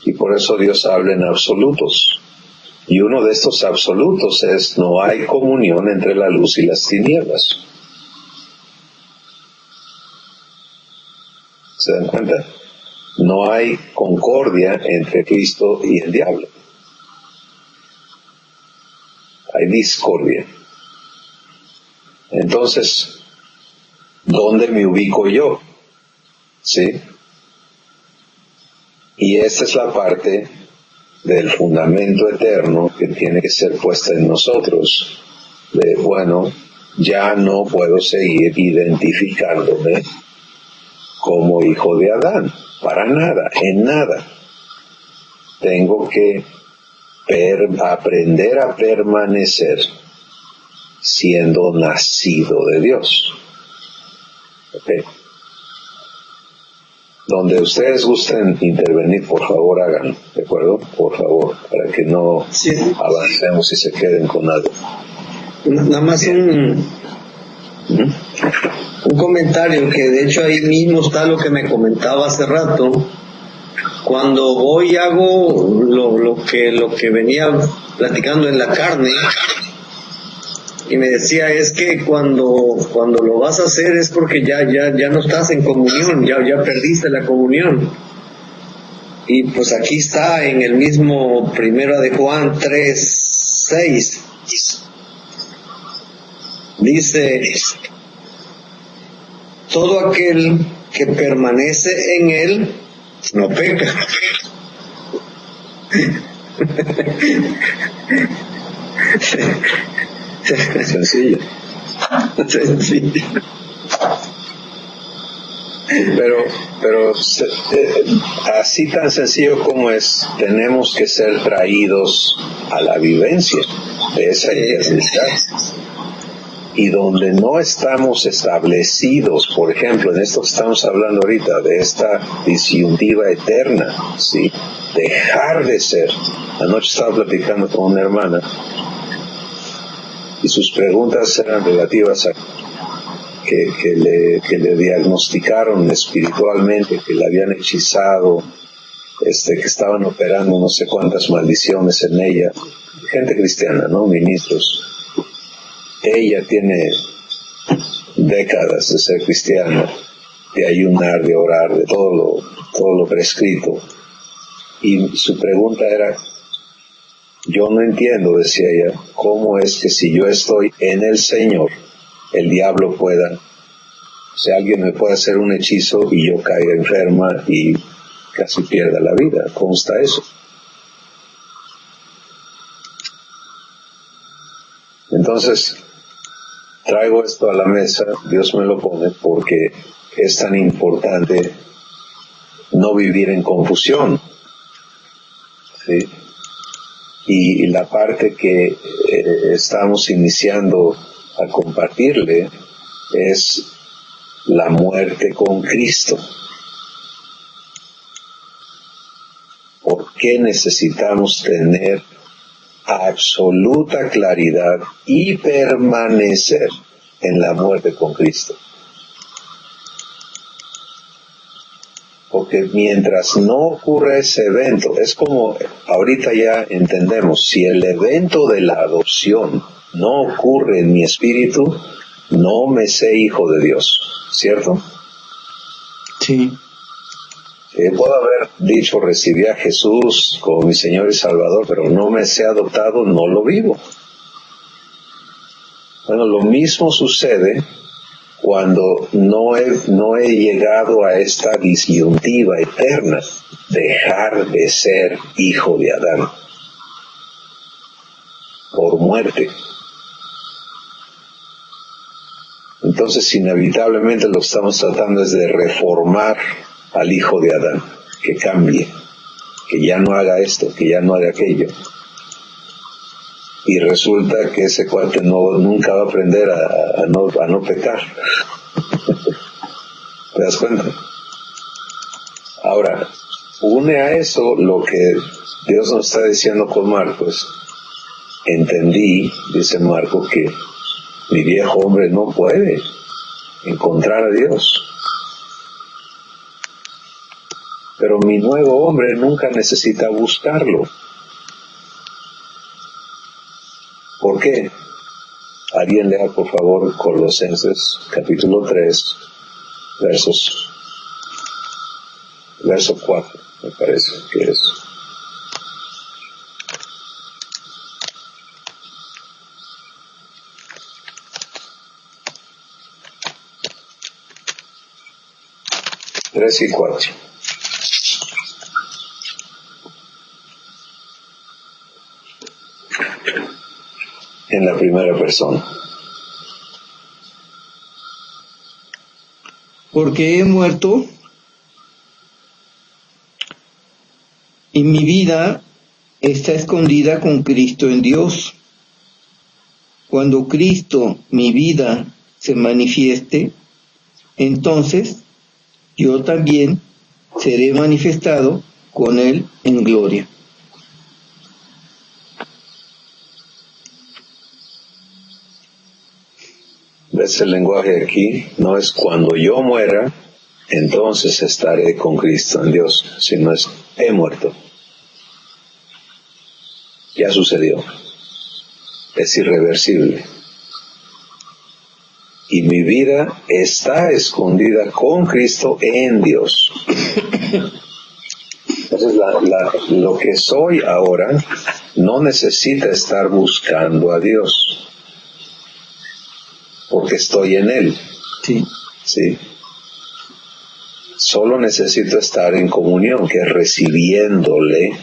Y por eso Dios habla en absolutos. Y uno de estos absolutos es, no hay comunión entre la luz y las tinieblas. ¿Se dan cuenta? No hay concordia entre Cristo y el diablo. Hay discordia. Entonces, ¿dónde me ubico yo? ¿Sí? Y esta es la parte del fundamento eterno que tiene que ser puesta en nosotros. De, bueno, ya no puedo seguir identificándome como hijo de Adán. Para nada, en nada. Tengo que aprender a permanecer siendo nacido de Dios. ¿Okay? Donde ustedes gusten intervenir, por favor, háganlo, ¿de acuerdo? Por favor, para que no avancemos y se queden con algo. Nada más Un comentario que de hecho ahí mismo está lo que me comentaba hace rato. Cuando voy y hago lo que venía platicando en la carne, y me decía, es que cuando lo vas a hacer es porque ya no estás en comunión, ya perdiste la comunión. Y pues aquí está en el mismo Primera de Juan 3:6. Dice, todo aquel que permanece en él no peca. Sencillo. Sencillo. Pero así tan sencillo como es, tenemos que ser traídos a la vivencia de esa eternidad. Y donde no estamos establecidos, por ejemplo, en esto que estamos hablando ahorita, de esta disyuntiva eterna, ¿sí? Dejar de ser. Anoche estaba platicando con una hermana y sus preguntas eran relativas a que le diagnosticaron espiritualmente, que le habían hechizado, que estaban operando no sé cuántas maldiciones en ella. Gente cristiana, ¿no? Ministros. Ella tiene décadas de ser cristiana, de ayunar, de orar, de todo lo prescrito. Y su pregunta era, yo no entiendo, decía ella, cómo es que si yo estoy en el Señor, el diablo pueda, o sea, alguien me puede hacer un hechizo y yo caiga enferma y casi pierda la vida. ¿Cómo está eso? Entonces, traigo esto a la mesa, Dios me lo pone porque es tan importante no vivir en confusión, ¿sí? Y la parte que estamos iniciando a compartirle es la muerte con Cristo. ¿Por qué necesitamos tener absoluta claridad y permanecer en la muerte con Cristo? Porque mientras no ocurra ese evento, es como ahorita ya entendemos, si el evento de la adopción no ocurre en mi espíritu, no me sé hijo de Dios, ¿cierto? Sí. Puedo haber dicho, recibí a Jesús como mi Señor y Salvador, pero no me sé adoptado, no lo vivo. Bueno, lo mismo sucede cuando no he llegado a esta disyuntiva eterna, dejar de ser hijo de Adán por muerte. Entonces, inevitablemente lo que estamos tratando es de reformar al hijo de Adán, que cambie, que ya no haga esto, que ya no haga aquello. Y resulta que ese cuate nunca va a aprender a no pecar. ¿Te das cuenta? Ahora, une a eso lo que Dios nos está diciendo con Marcos. Entendí, dice Marco, que mi viejo hombre no puede encontrar a Dios. Pero mi nuevo hombre nunca necesita buscarlo. ¿Por qué? Alguien lea por favor Colosenses capítulo 3, verso 4, me parece que es. Tres y 4. En la primera persona. Porque he muerto y mi vida está escondida con Cristo en Dios. Cuando Cristo, mi vida, se manifieste, entonces yo también seré manifestado con Él en gloria. ¿Ves el lenguaje aquí? No es cuando yo muera, entonces estaré con Cristo en Dios, sino es he muerto. Ya sucedió. Es irreversible. Y mi vida está escondida con Cristo en Dios. Entonces lo que soy ahora no necesita estar buscando a Dios, porque estoy en Él. Sí. ¿Sí? Solo necesito estar en comunión, que es recibiéndole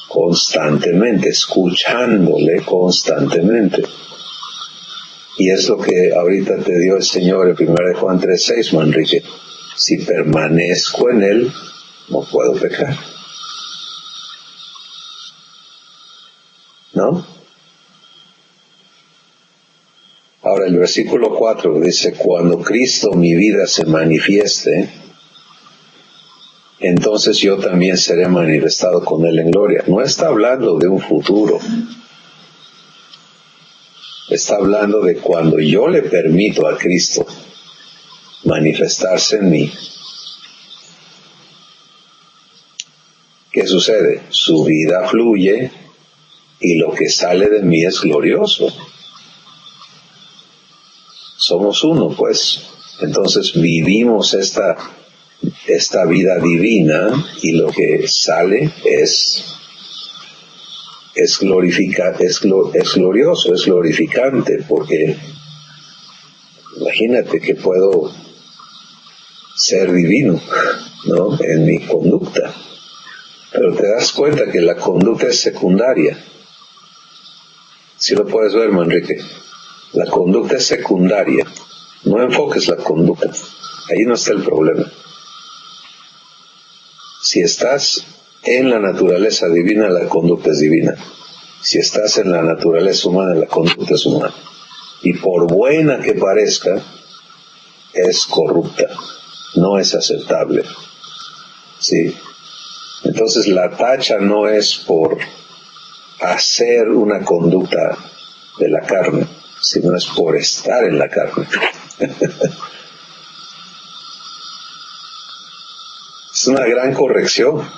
constantemente, escuchándole constantemente. Y es lo que ahorita te dio el Señor en 1 Juan 3:6, Manrique. Si permanezco en Él, no puedo pecar. ¿No? Ahora el versículo 4 dice, cuando Cristo mi vida se manifieste, entonces yo también seré manifestado con Él en gloria. No está hablando de un futuro. Está hablando de cuando yo le permito a Cristo manifestarse en mí. ¿Qué sucede? Su vida fluye y lo que sale de mí es glorioso. Somos uno, pues. Entonces vivimos esta vida divina y lo que sale es glorioso, es glorificante, porque imagínate que puedo ser divino, ¿no? En mi conducta. Pero te das cuenta que la conducta es secundaria. Si lo puedes ver, Manrique. La conducta es secundaria. No enfoques la conducta. Ahí no está el problema. Si estás en la naturaleza divina, la conducta es divina. Si estás en la naturaleza humana, la conducta es humana. Y por buena que parezca, es corrupta. No es aceptable. ¿Sí? Entonces la tacha no es por hacer una conducta de la carne, sino es por estar en la carne. Es una gran corrección.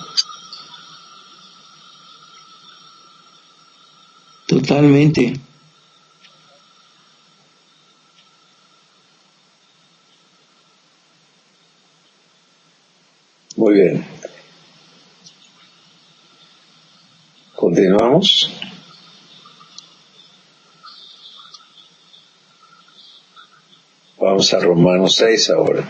Totalmente. Muy bien. Continuamos. Vamos a Romanos 6 ahora.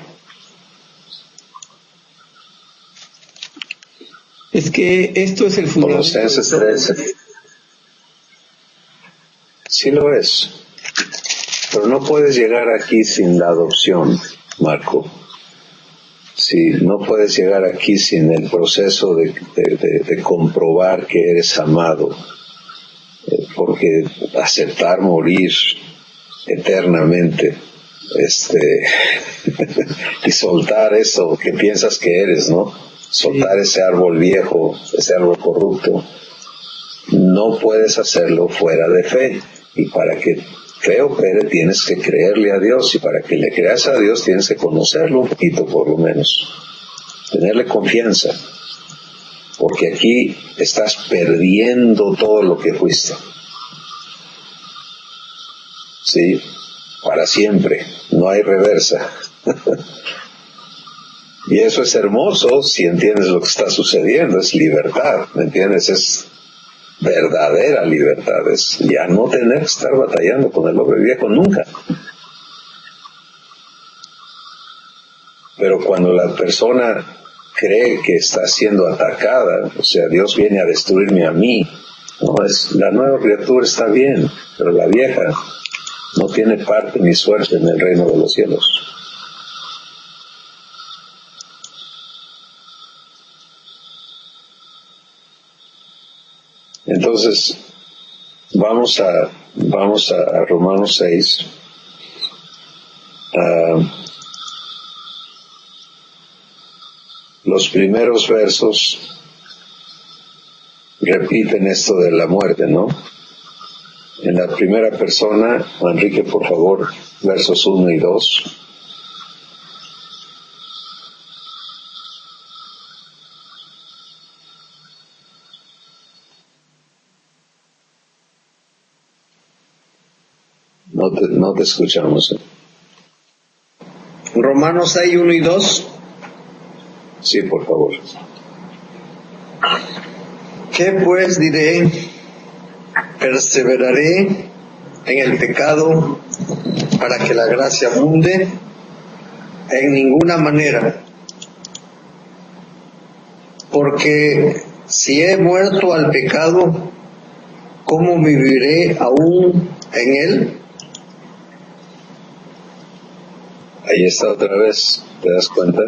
Es que esto es el fundamento. Colosenses 13. Sí lo es. Pero no puedes llegar aquí sin la adopción, Marco. Sí, no puedes llegar aquí sin el proceso de comprobar que eres amado. Porque aceptar morir eternamente, y soltar eso que piensas que eres, ¿no? Soltar ese árbol viejo, ese árbol corrupto, no puedes hacerlo fuera de fe. Y para que fe opere tienes que creerle a Dios, y para que le creas a Dios tienes que conocerlo un poquito por lo menos, tenerle confianza, porque aquí estás perdiendo todo lo que fuiste. Sí, para siempre, no hay reversa. Y eso es hermoso si entiendes lo que está sucediendo, es libertad, ¿me entiendes? Es verdadera libertad, es ya no tener que estar batallando con el hombre viejo nunca. Pero cuando la persona cree que está siendo atacada, o sea, Dios viene a destruirme a mí, no, la nueva criatura está bien, pero la vieja no tiene parte ni suerte en el reino de los cielos. Entonces, vamos a Romanos 6. Los primeros versos repiten esto de la muerte, ¿no? En la primera persona, Enrique, por favor, versos 1 y 2. No te escuchamos. Romanos 6, 1 y 2. Sí, por favor. ¿Qué pues diré? ¿Perseveraré en el pecado para que la gracia abunde? En ninguna manera. Porque si he muerto al pecado, ¿cómo viviré aún en él? Ahí está otra vez, ¿te das cuenta?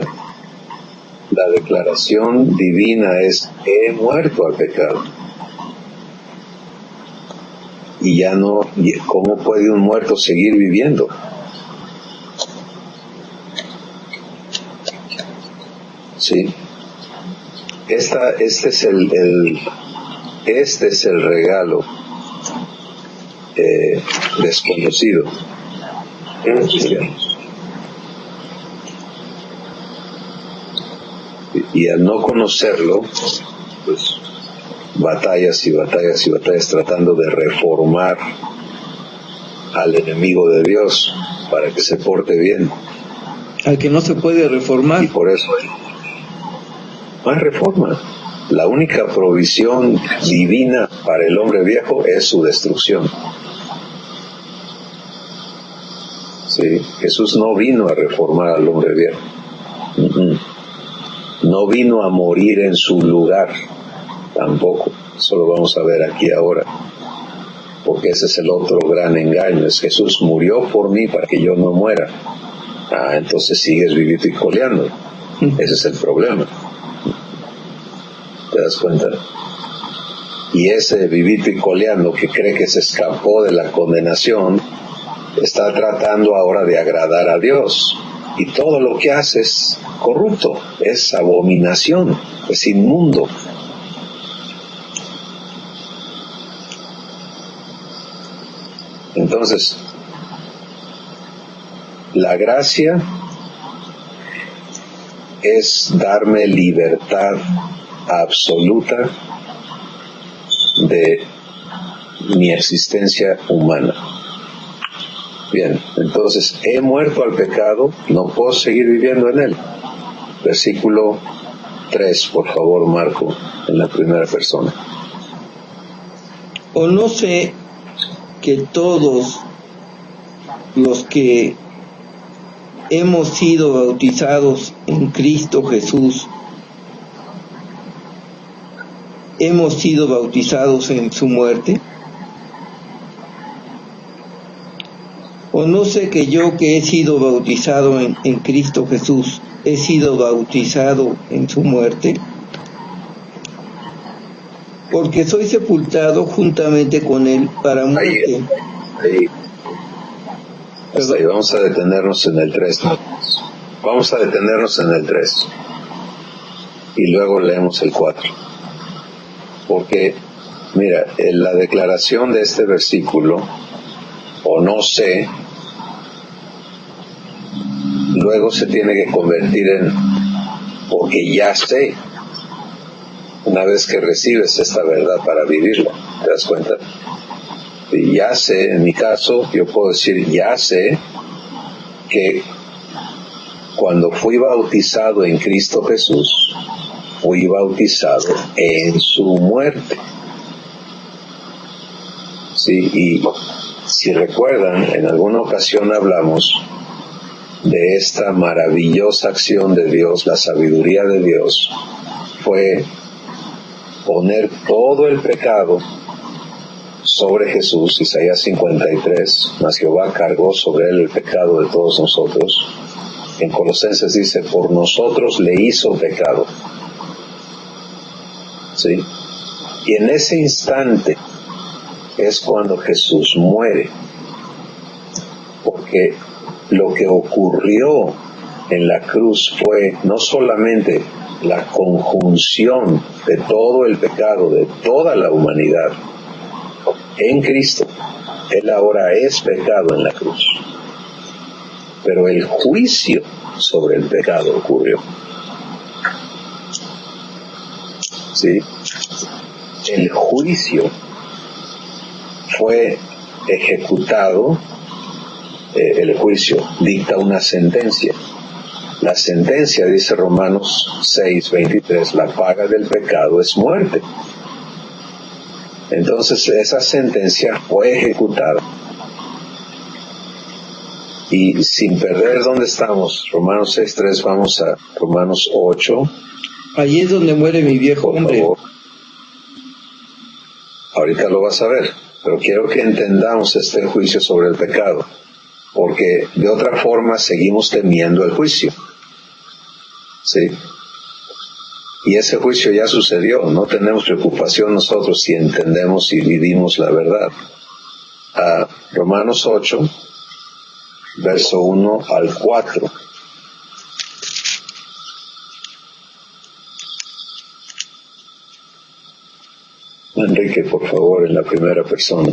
La declaración divina es: he muerto al pecado. Y ya no, ¿cómo puede un muerto seguir viviendo? Sí. Este es el regalo desconocido. Y al no conocerlo, pues batallas y batallas y batallas tratando de reformar al enemigo de Dios para que se porte bien. Al que no se puede reformar. Y por eso no hay reforma. La única provisión divina para el hombre viejo es su destrucción. Sí, Jesús no vino a reformar al hombre viejo. No vino a morir en su lugar, tampoco. Eso lo vamos a ver aquí ahora. Porque ese es el otro gran engaño. Es: Jesús murió por mí para que yo no muera. Entonces sigues vivito y coleando. Ese es el problema. ¿Te das cuenta? Y ese vivito y coleando que cree que se escapó de la condenación está tratando ahora de agradar a Dios. Y todo lo que hace es corrupto, es abominación, es inmundo. Entonces, la gracia es darme libertad absoluta de mi existencia humana. Bien, entonces he muerto al pecado, no puedo seguir viviendo en él. Versículo 3, por favor, Marco, en la primera persona. ¿O no sé que todos los que hemos sido bautizados en Cristo Jesús, hemos sido bautizados en su muerte? ¿O no sé que yo, que he sido bautizado en Cristo Jesús, he sido bautizado en su muerte? Porque soy sepultado juntamente con él para muerte. Hasta ahí. Vamos a detenernos en el 3. Vamos a detenernos en el 3. Y luego leemos el 4. Porque, mira, en la declaración de este versículo, o no sé, luego se tiene que convertir en porque ya sé, una vez que recibes esta verdad para vivirla. ¿Te das cuenta? Y ya sé, en mi caso, yo puedo decir: ya sé que cuando fui bautizado en Cristo Jesús, fui bautizado en su muerte. Sí, y si recuerdan, en alguna ocasión hablamos de esta maravillosa acción de Dios. La sabiduría de Dios fue poner todo el pecado sobre Jesús. Isaías 53, mas Jehová cargó sobre él el pecado de todos nosotros. En Colosenses dice: por nosotros le hizo pecado. ¿Sí? Y en ese instante es cuando Jesús muere, porque lo que ocurrió en la cruz fue no solamente la conjunción de todo el pecado de toda la humanidad, en Cristo. Él ahora es pecado en la cruz. Pero el juicio sobre el pecado ocurrió. ¿Sí? El juicio fue ejecutado, el juicio dicta una sentencia. La sentencia, dice Romanos 6:23, la paga del pecado es muerte. Entonces esa sentencia fue ejecutada. Y sin perder dónde estamos, Romanos 6:3, vamos a Romanos 8. Allí es donde muere mi viejo Por hombre. favor. Ahorita lo vas a ver, pero quiero que entendamos este juicio sobre el pecado, porque de otra forma seguimos temiendo el juicio. ¿Sí? Y ese juicio ya sucedió, no tenemos preocupación nosotros si entendemos y vivimos la verdad. Romanos 8, verso 1 al 4. Enrique, por favor, en la primera persona.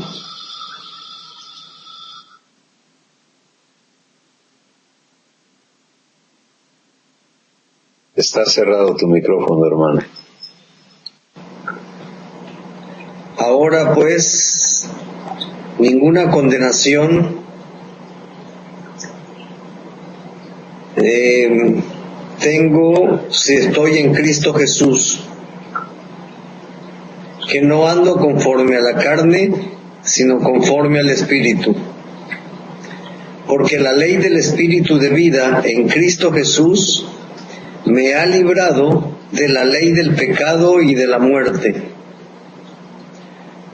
Está cerrado tu micrófono, hermano. Ahora pues, ninguna condenación tengo si estoy en Cristo Jesús, que no ando conforme a la carne, sino conforme al Espíritu. Porque la ley del Espíritu de vida en Cristo Jesús me ha librado de la ley del pecado y de la muerte.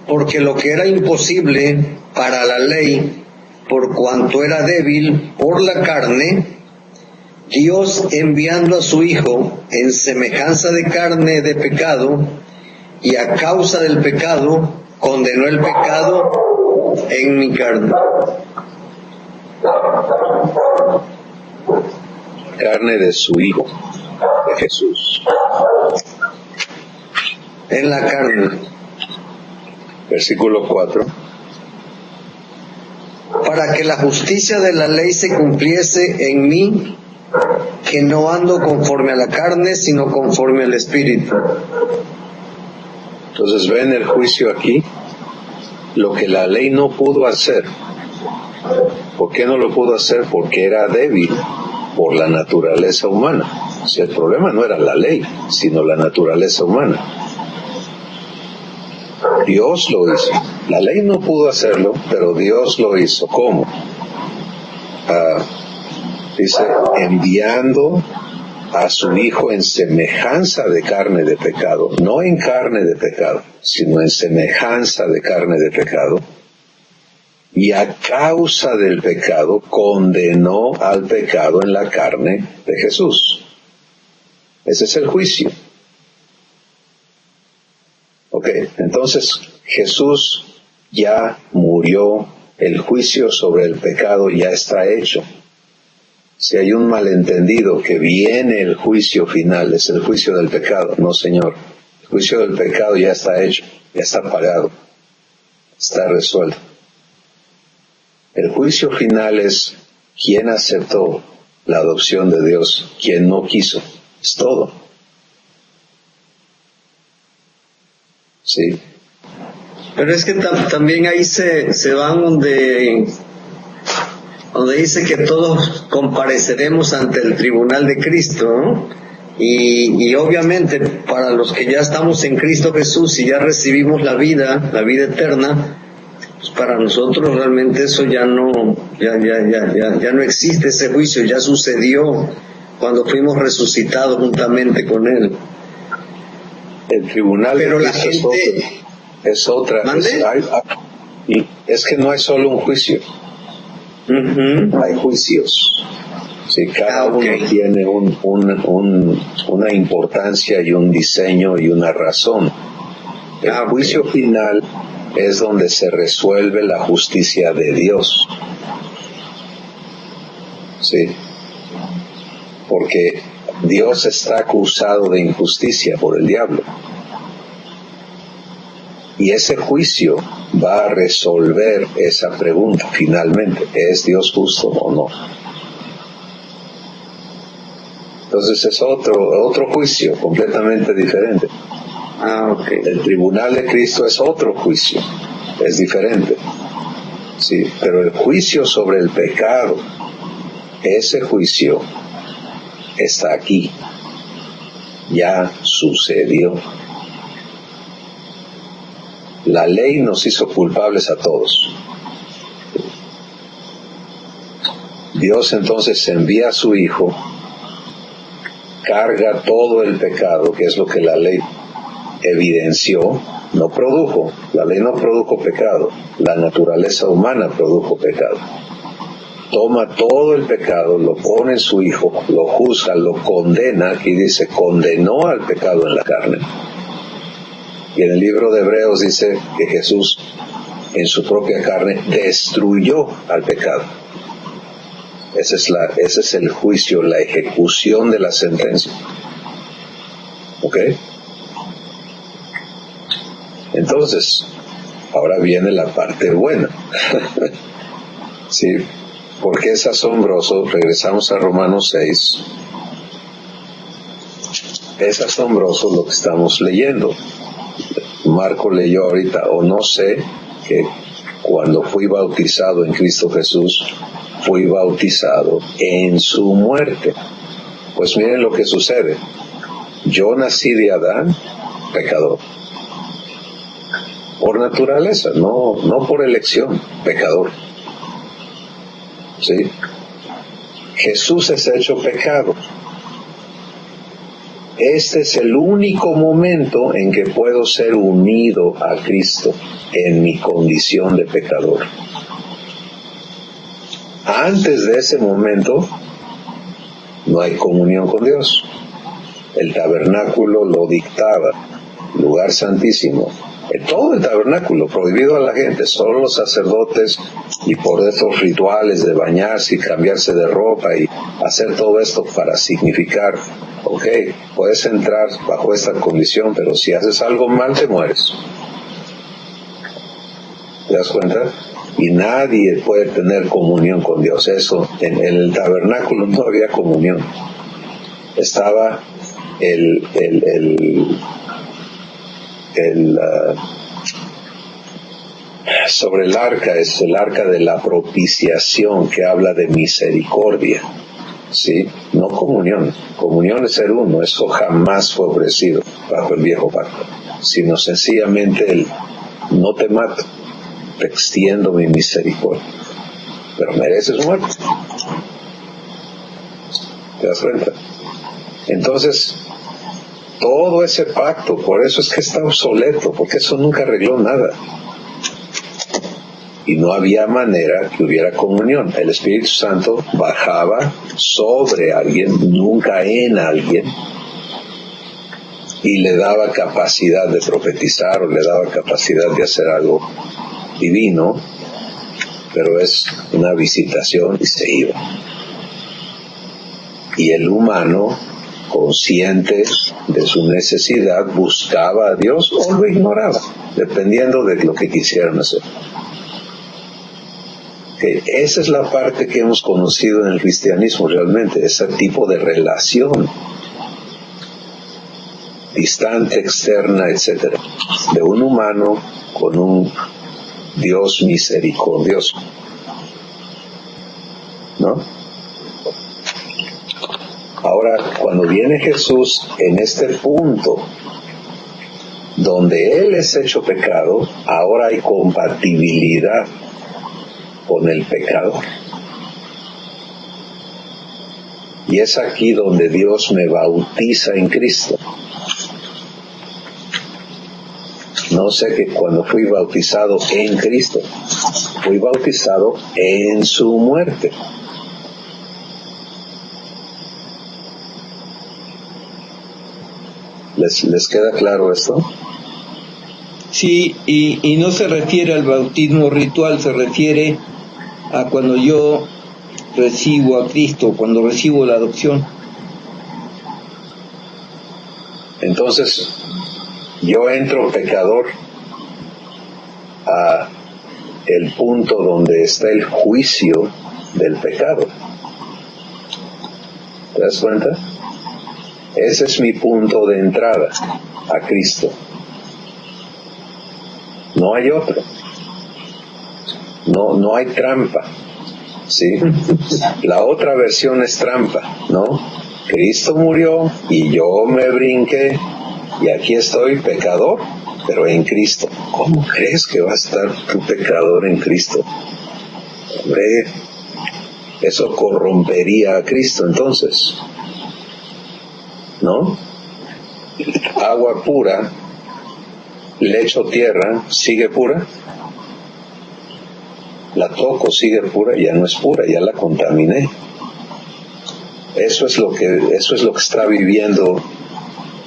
Porque lo que era imposible para la ley, por cuanto era débil por la carne, Dios, enviando a su Hijo en semejanza de carne de pecado, y a causa del pecado, condenó el pecado en mi carne. Carne de su Hijo, de Jesús. En la carne. Versículo 4. Para que la justicia de la ley se cumpliese en mí, que no ando conforme a la carne, sino conforme al Espíritu. Entonces ven el juicio aquí, lo que la ley no pudo hacer. ¿Por qué no lo pudo hacer? Porque era débil por la naturaleza humana. O sea, el problema no era la ley, sino la naturaleza humana. Dios lo hizo. La ley no pudo hacerlo, pero Dios lo hizo. ¿Cómo? Dice, enviando a su Hijo en semejanza de carne de pecado, no en carne de pecado, sino en semejanza de carne de pecado, y a causa del pecado condenó al pecado en la carne de Jesús. Ese es el juicio. Ok, entonces Jesús ya murió, el juicio sobre el pecado ya está hecho. Si hay un malentendido que viene el juicio final, es el juicio del pecado. No, Señor. El juicio del pecado ya está hecho, ya está pagado, está resuelto. El juicio final es quién aceptó la adopción de Dios, quién no quiso. Es todo. Sí. Pero es que también ahí se van donde dice que todos compareceremos ante el tribunal de Cristo, ¿no? Y obviamente para los que ya estamos en Cristo Jesús y ya recibimos la vida eterna, pues para nosotros realmente eso ya no existe, ese juicio ya sucedió cuando fuimos resucitados juntamente con Él. El tribunal pero de la Cristo gente es otra. Es que no hay solo un juicio. Hay juicios. Sí, cada uno tiene una importancia y un diseño y una razón. El juicio final es donde se resuelve la justicia de Dios. Sí. Porque Dios está acusado de injusticia por el diablo. Y ese juicio va a resolver esa pregunta finalmente, ¿es Dios justo o no? Entonces es otro juicio completamente diferente. Okay. El tribunal de Cristo es otro juicio, es diferente. Sí, pero el juicio sobre el pecado, ese juicio está aquí, ya sucedió. La ley nos hizo culpables a todos. Dios entonces envía a su Hijo, carga todo el pecado, que es lo que la ley evidenció, no produjo. La ley no produjo pecado, la naturaleza humana produjo pecado. Toma todo el pecado, lo pone en su Hijo, lo juzga, lo condena, aquí dice, condenó al pecado en la carne. Y en el libro de Hebreos dice que Jesús en su propia carne destruyó al pecado. Ese es el juicio, la ejecución de la sentencia. ¿Ok? Entonces, ahora viene la parte buena. ¿Sí? Porque es asombroso, regresamos a Romanos 6, es asombroso lo que estamos leyendo. Marco leyó ahorita, o no sé, que cuando fui bautizado en Cristo Jesús, fui bautizado en su muerte. Pues miren lo que sucede. Yo nací de Adán, pecador. Por naturaleza, no por elección, pecador. ¿Sí? Jesús es hecho pecado. Este es el único momento en que puedo ser unido a Cristo en mi condición de pecador. Antes de ese momento no hay comunión con Dios. El tabernáculo lo dictaba, lugar santísimo. Todo el tabernáculo prohibido a la gente, solo los sacerdotes, y por esos rituales de bañarse y cambiarse de ropa y hacer todo esto para significar, ok, puedes entrar bajo esta condición, pero si haces algo mal te mueres. ¿Te das cuenta? Y nadie puede tener comunión con Dios. Eso, en el tabernáculo no había comunión. Estaba sobre el arca, es el arca de la propiciación, que habla de misericordia, ¿sí? No comunión. Comunión es ser uno, eso jamás fue ofrecido bajo el viejo pacto, sino sencillamente el no te mato, te extiendo mi misericordia, pero mereces muerte. ¿Te das cuenta? Entonces, todo ese pacto, por eso es que está obsoleto, porque eso nunca arregló nada. Y no había manera que hubiera comunión. El Espíritu Santo bajaba sobre alguien, nunca en alguien, y le daba capacidad de profetizar o le daba capacidad de hacer algo divino, pero es una visitación y se iba. Y el humano, consciente de su necesidad, buscaba a Dios o lo ignoraba, dependiendo de lo que quisieran hacer. Esa es la parte que hemos conocido en el cristianismo realmente, ese tipo de relación distante, externa, etcétera, de un humano con un Dios misericordioso, ¿no? Ahora, cuando viene Jesús en este punto donde Él es hecho pecado, ahora hay compatibilidad con el pecador. Y es aquí donde Dios me bautiza en Cristo. No sé que cuando fui bautizado en Cristo, fui bautizado en su muerte. ¿Les queda claro esto? Sí, y no se refiere al bautismo ritual, se refiere a cuando yo recibo a Cristo, cuando recibo la adopción. Entonces, yo entro pecador a el punto donde está el juicio del pecado. ¿Te das cuenta? Ese es mi punto de entrada a Cristo. No hay otro. No hay trampa. ¿Sí? La otra versión es trampa, ¿no? Cristo murió y yo me brinqué y aquí estoy pecador, pero en Cristo. ¿Cómo crees que va a estar tu pecador en Cristo? Hombre, eso corrompería a Cristo entonces, ¿no? Agua pura, le echo tierra, ¿sigue pura? La toco, sigue pura, ya no es pura, ya la contaminé. Eso es lo que está viviendo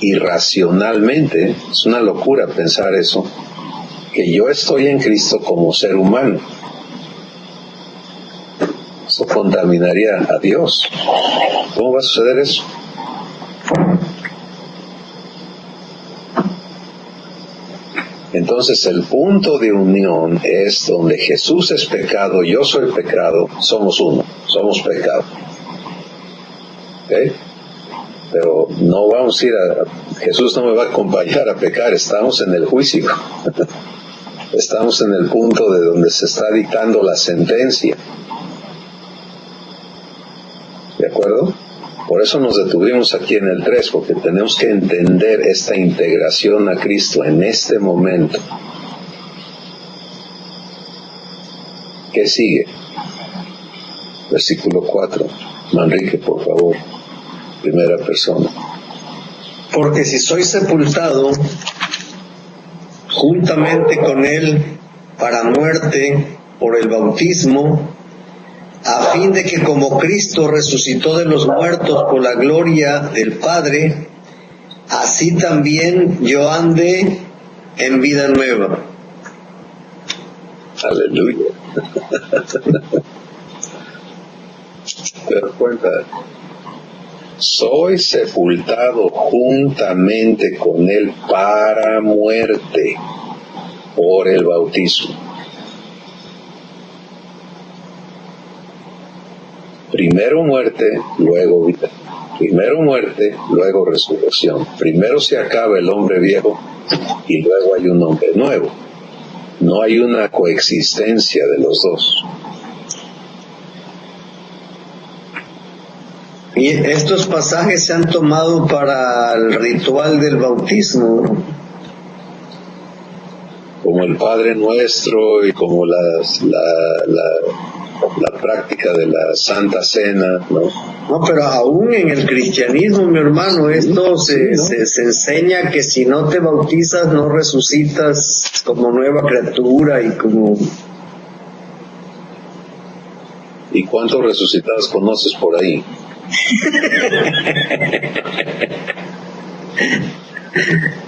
irracionalmente. Es una locura pensar eso, que yo estoy en Cristo como ser humano. Eso contaminaría a Dios. ¿Cómo va a suceder eso? Entonces el punto de unión es donde Jesús es pecado, yo soy pecado, somos uno, somos pecado. ¿Okay? Pero no vamos a ir Jesús no me va a acompañar a pecar, estamos en el juicio. Estamos en el punto de donde se está dictando la sentencia. ¿De acuerdo? Por eso nos detuvimos aquí en el 3, porque tenemos que entender esta integración a Cristo en este momento. ¿Qué sigue? Versículo 4. Manrique, por favor. Primera persona. Porque si soy sepultado juntamente con Él para muerte por el bautismo, a fin de que como Cristo resucitó de los muertos por la gloria del Padre, así también yo ande en vida nueva. Aleluya. ¿Te das cuenta? Soy sepultado juntamente con Él para muerte por el bautismo. Primero muerte, luego vida. Primero muerte, luego resurrección. Primero se acaba el hombre viejo y luego hay un hombre nuevo. No hay una coexistencia de los dos. Y estos pasajes se han tomado para el ritual del bautismo, como el Padre Nuestro y como la práctica de la Santa Cena, ¿no? No, pero aún en el cristianismo, mi hermano, esto se enseña que si no te bautizas no resucitas como nueva criatura y como... ¿Y cuántos resucitados conoces por ahí?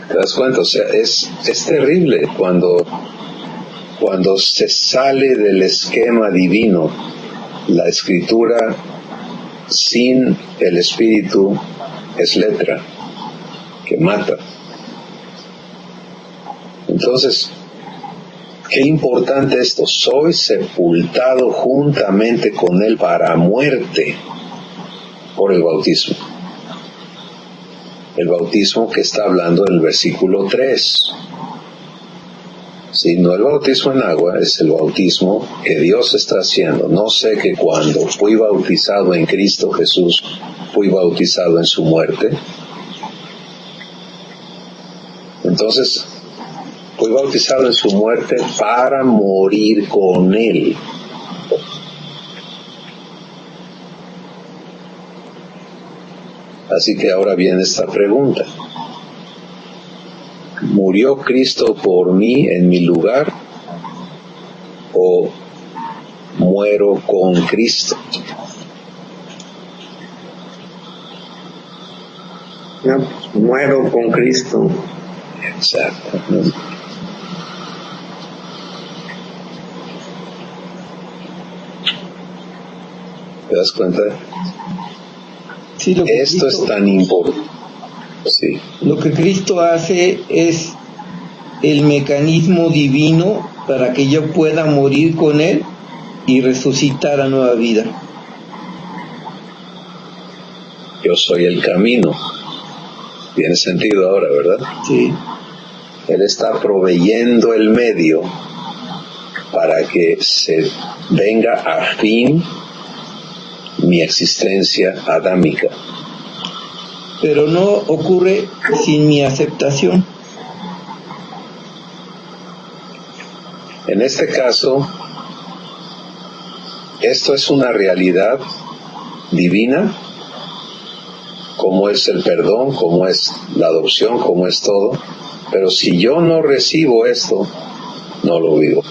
¿Te das cuenta? O sea, es terrible cuando se sale del esquema divino. La escritura sin el espíritu es letra que mata. Entonces, qué importante esto. Soy sepultado juntamente con Él para muerte por el bautismo. El bautismo que está hablando en el versículo 3. Sí, no el bautismo en agua, es el bautismo que Dios está haciendo. No sé que cuando fui bautizado en Cristo Jesús, fui bautizado en su muerte. Entonces, fui bautizado en su muerte para morir con Él. Así que ahora viene esta pregunta. ¿Murió Cristo por mí en mi lugar o muero con Cristo? No, muero con Cristo. Exacto. ¿Te das cuenta? Sí, Esto es tan importante. Sí. Lo que Cristo hace es el mecanismo divino para que yo pueda morir con Él y resucitar a nueva vida. Yo soy el camino. Tiene sentido ahora, ¿verdad? Sí. Él está proveyendo el medio para que se venga a fin mi existencia adámica. Pero no ocurre sin mi aceptación. En este caso, esto es una realidad divina, como es el perdón, como es la adopción, como es todo. Pero si yo no recibo esto, no lo vivo.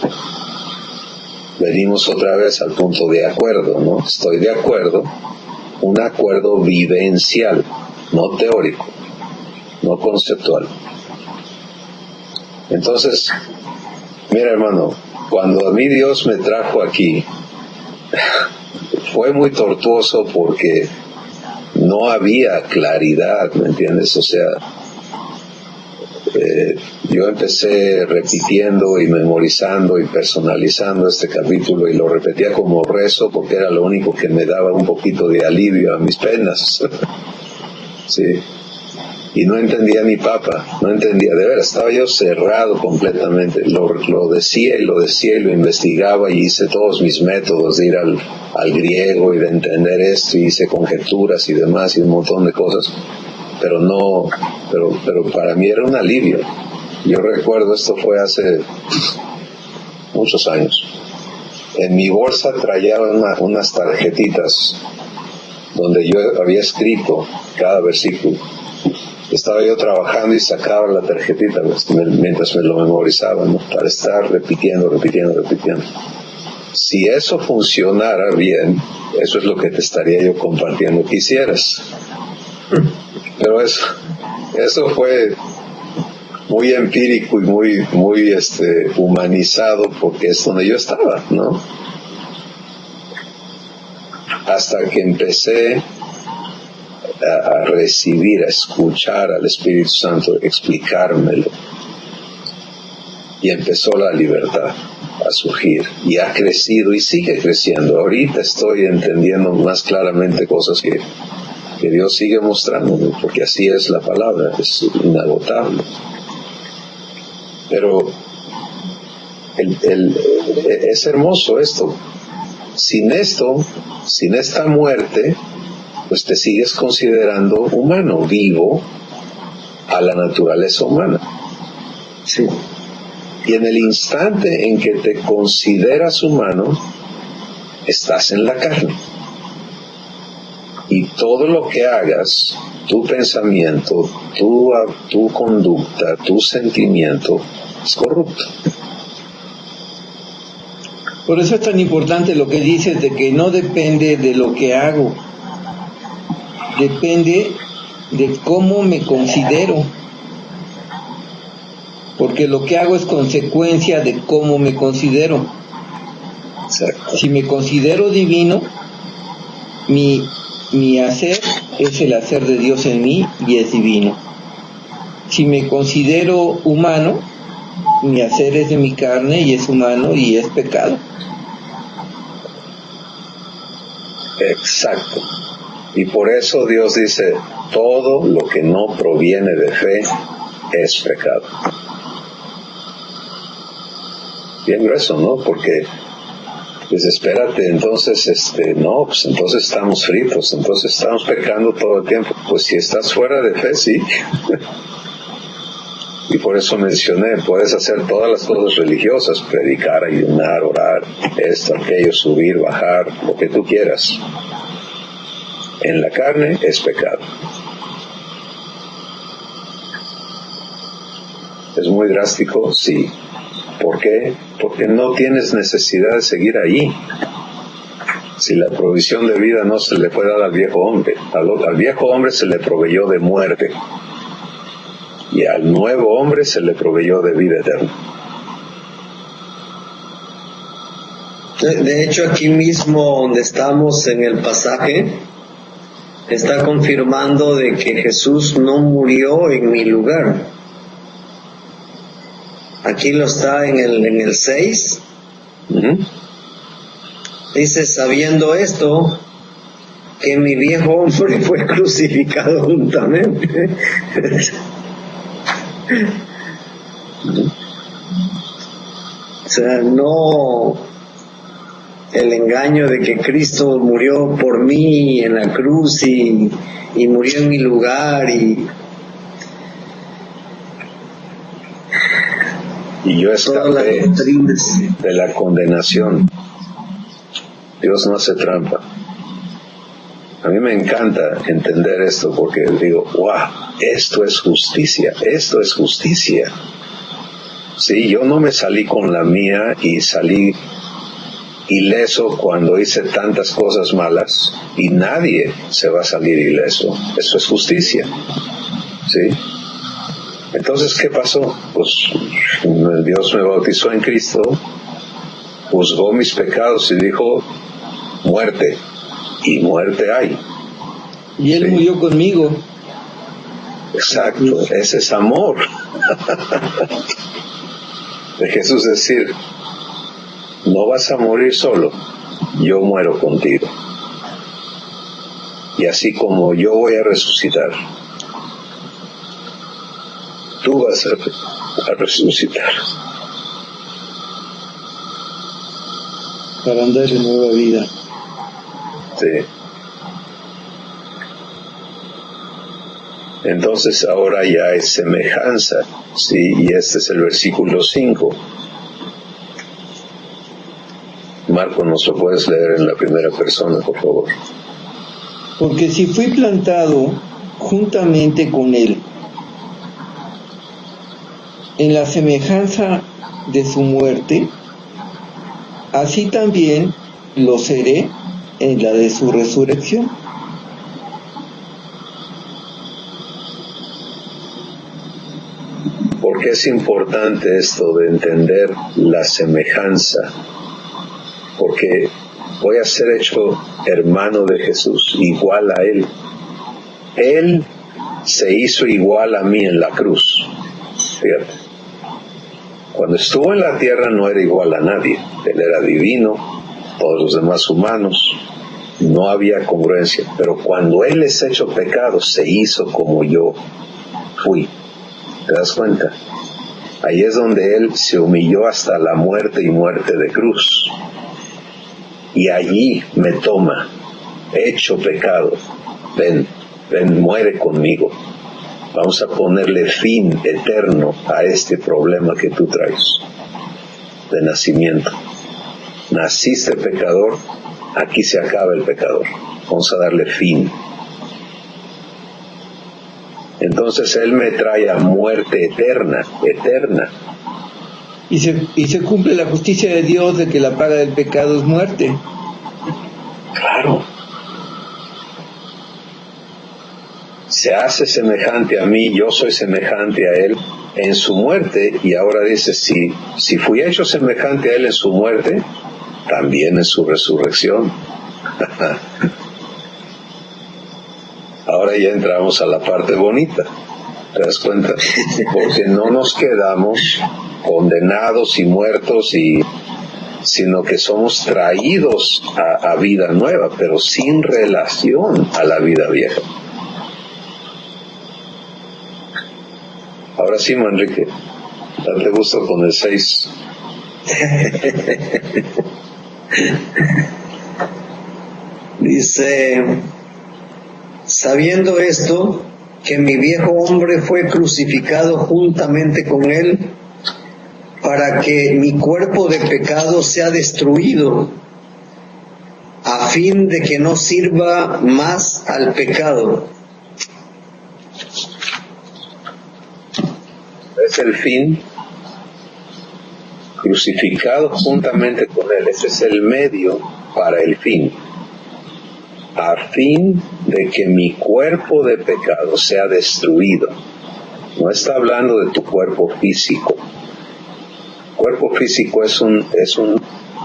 Venimos otra vez al punto de acuerdo, ¿no? Estoy de acuerdo, un acuerdo vivencial, no teórico, no conceptual. Entonces, mira, hermano, cuando a mí Dios me trajo aquí, fue muy tortuoso porque no había claridad, ¿me entiendes? O sea, yo empecé repitiendo y memorizando y personalizando este capítulo y lo repetía como rezo porque era lo único que me daba un poquito de alivio a mis penas. Sí. Y no entendía ni papa, no entendía, de veras, estaba yo cerrado completamente. Lo decía y lo investigaba y hice todos mis métodos de ir al griego y de entender esto, y hice conjeturas y demás y un montón de cosas, pero para mí era un alivio. Yo recuerdo, esto fue hace muchos años, en mi bolsa traía unas tarjetitas donde yo había escrito cada versículo. Estaba yo trabajando y sacaba la tarjetita mientras me lo memorizaba, ¿no? Para estar repitiendo. Si eso funcionara bien, eso es lo que te estaría yo compartiendo quisieras. Pero eso fue muy empírico y muy humanizado, porque es donde yo estaba, ¿no? Hasta que empecé a recibir, a escuchar al Espíritu Santo explicármelo, y empezó la libertad a surgir, y ha crecido y sigue creciendo. Ahorita estoy entendiendo más claramente cosas que Dios sigue mostrándome, porque así es la palabra, es inagotable. Pero es hermoso esto. Sin esta muerte, pues te sigues considerando humano, vivo a la naturaleza humana. Sí. Y en el instante en que te consideras humano, estás en la carne. Y todo lo que hagas, tu pensamiento, tu conducta, tu sentimiento, es corrupto. Por eso es tan importante lo que dices de que no depende de lo que hago, depende de cómo me considero, porque lo que hago es consecuencia de cómo me considero. Exacto. Si me considero divino, mi hacer es el hacer de Dios en mí y es divino. Si me considero humano, mi hacer es de mi carne y es humano y es pecado. Exacto. Y por eso Dios dice, todo lo que no proviene de fe es pecado. Bien grueso, ¿no? Porque, pues espérate, entonces, no, pues entonces estamos fritos, entonces estamos pecando todo el tiempo. Pues si estás fuera de fe, sí. Y por eso mencioné, puedes hacer todas las cosas religiosas, predicar, ayunar, orar, esto, aquello, subir, bajar, lo que tú quieras. En la carne es pecado. ¿Es muy drástico? Sí. ¿Por qué? Porque no tienes necesidad de seguir ahí. Si la provisión de vida no se le fue dada al viejo hombre, al viejo hombre se le proveyó de muerte, y al nuevo hombre se le proveyó de vida eterna. De hecho, aquí mismo donde estamos en el pasaje, está confirmando de que Jesús no murió en mi lugar. aquí lo está en el 6. Dice, sabiendo esto, que mi viejo hombre fue crucificado juntamente. O sea, no el engaño de que Cristo murió por mí en la cruz y murió en mi lugar y yo escapé de la condenación. Dios no hace trampa. A mí me encanta entender esto porque digo, wow, esto es justicia, esto es justicia. Sí, yo no me salí con la mía y salí ileso cuando hice tantas cosas malas, y nadie se va a salir ileso. Eso es justicia. ¿Sí? Entonces, ¿qué pasó? Pues Dios me bautizó en Cristo, juzgó mis pecados y dijo, muerte, y muerte hay. Y Él murió conmigo. Exacto, ese es amor. De Jesús decir, no vas a morir solo, yo muero contigo. Y así como yo voy a resucitar, tú vas a resucitar. Para andar en nueva vida. Sí. Entonces ahora ya es semejanza, sí, y este es el versículo 5. Marco, ¿nos lo puedes leer en la primera persona, por favor? Porque si fui plantado juntamente con Él en la semejanza de su muerte, así también lo seré en la de su resurrección. ¿Por qué es importante esto de entender la semejanza? Porque voy a ser hecho hermano de Jesús, igual a Él. Él se hizo igual a mí en la cruz. Fíjate. Cuando estuvo en la tierra no era igual a nadie. Él era divino, todos los demás humanos. No había congruencia. Pero cuando Él es hecho pecado, se hizo como yo fui. ¿Te das cuenta? Ahí es donde Él se humilló hasta la muerte y muerte de cruz. Y allí me toma, hecho pecado. Ven, muere conmigo. Vamos a ponerle fin eterno a este problema que tú traes de nacimiento. Naciste pecador, aquí se acaba el pecador. Vamos a darle fin. Entonces Él me trae a muerte eterna. Y se cumple la justicia de Dios de que la paga del pecado es muerte. Claro. Se hace semejante a mí, yo soy semejante a Él en su muerte, y ahora dice, si fui hecho semejante a Él en su muerte, también en su resurrección. Ahora ya entramos a la parte bonita, ¿te das cuenta? Porque no nos quedamos condenados y muertos, sino que somos traídos a vida nueva, pero sin relación a la vida vieja. Ahora sí, Manrique, date gusto con el 6. Dice, sabiendo esto, que mi viejo hombre fue crucificado juntamente con Él, para que mi cuerpo de pecado sea destruido, a fin de que no sirva más al pecado. Es el fin, crucificado juntamente con Él. Ese es el medio para el fin. A fin de que mi cuerpo de pecado sea destruido. No está hablando de tu cuerpo físico. Cuerpo físico es un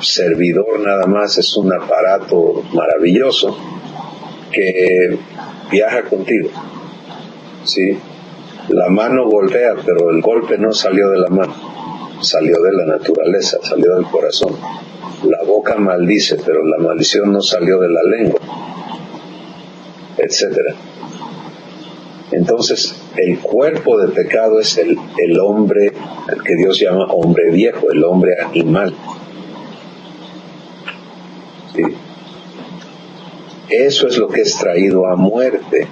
servidor nada más, es un aparato maravilloso que viaja contigo. ¿Sí? La mano golpea, pero el golpe no salió de la mano. salió de la naturaleza, salió del corazón. La boca maldice, pero la maldición no salió de la lengua, etcétera. Entonces, el cuerpo de pecado es el hombre, el que Dios llama hombre viejo, el hombre animal. ¿Sí? Eso es lo que es traído a muerte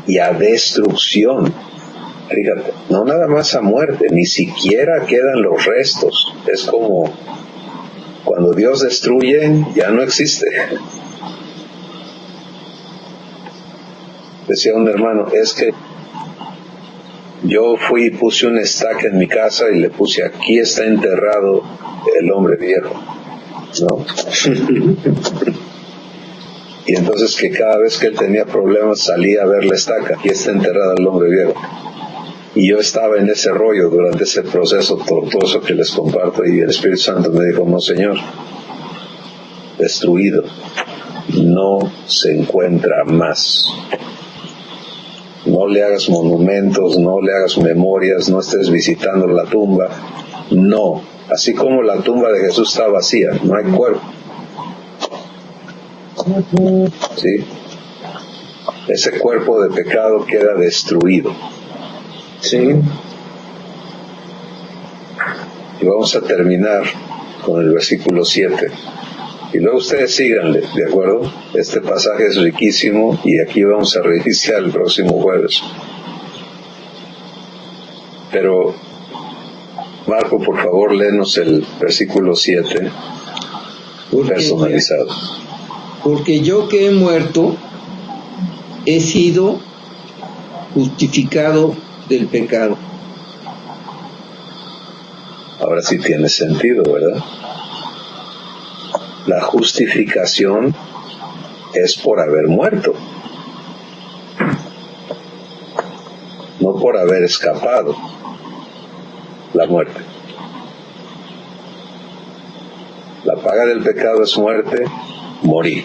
y a destrucción. Fíjate, no nada más a muerte, ni siquiera quedan los restos. Es como cuando Dios destruye, ya no existe. Decía un hermano, es que yo fui y puse una estaca en mi casa y le puse, aquí está enterrado el hombre viejo, ¿no? Y entonces que cada vez que él tenía problemas salía a ver la estaca, aquí está enterrado el hombre viejo. Y yo estaba en ese rollo durante ese proceso tortuoso que les comparto, y el Espíritu Santo me dijo, no Señor, destruido, no se encuentra más. No le hagas monumentos, no le hagas memorias, no estés visitando la tumba. No, así como la tumba de Jesús está vacía, no hay cuerpo. ¿Sí? Ese cuerpo de pecado queda destruido. Sí. Y vamos a terminar con el versículo 7. Y luego ustedes síganle, ¿de acuerdo? Este pasaje es riquísimo y aquí vamos a reiniciar el próximo jueves. Pero, Marco, por favor, léenos el versículo 7, personalizado. Porque yo que he muerto, he sido justificado del pecado. Ahora sí tiene sentido, ¿verdad? La justificación es por haber muerto, no por haber escapado la muerte. La paga del pecado es muerte, morir.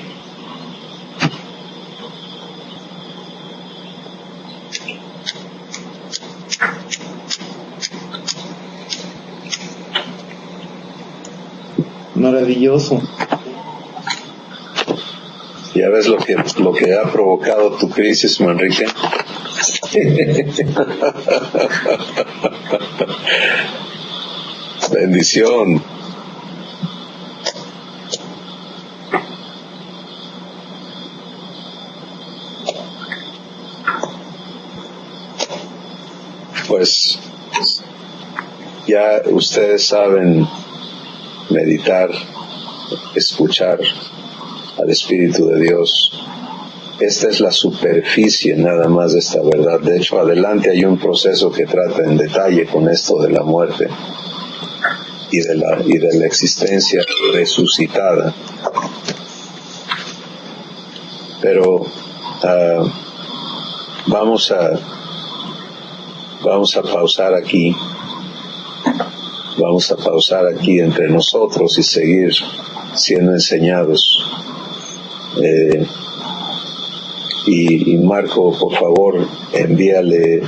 Maravilloso. ¿Ya ves lo que ha provocado tu crisis, Manrique? Bendición. Pues ya ustedes saben meditar, escuchar al Espíritu de Dios. Esta es la superficie nada más de esta verdad. De hecho, adelante hay un proceso que trata en detalle con esto de la muerte y de la existencia resucitada. Pero vamos a pausar aquí. Vamos a pausar aquí entre nosotros y seguir siendo enseñados. Y Marco, por favor, envíale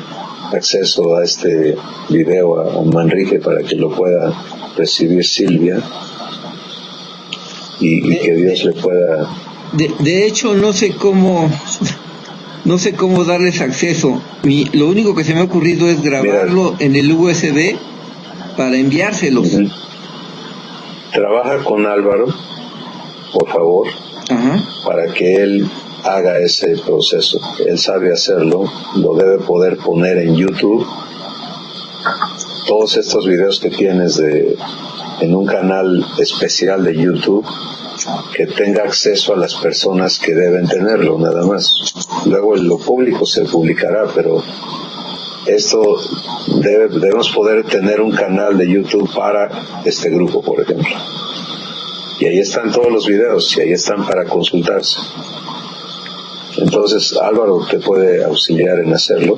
acceso a este video a Manrique para que lo pueda recibir Silvia y que Dios le pueda... De hecho, no sé cómo darles acceso. Lo único que se me ha ocurrido es grabarlo en el USB para enviárselos. Trabaja con Álvaro, por favor, para que él haga ese proceso. Él sabe hacerlo, lo debe poder poner en YouTube. Todos estos videos que tienes en un canal especial de YouTube, que tenga acceso a las personas que deben tenerlo, nada más. Luego en lo público se publicará, pero esto debemos poder tener un canal de YouTube para este grupo, por ejemplo. Y ahí están todos los videos, y ahí están para consultarse. Entonces Álvaro te puede auxiliar en hacerlo.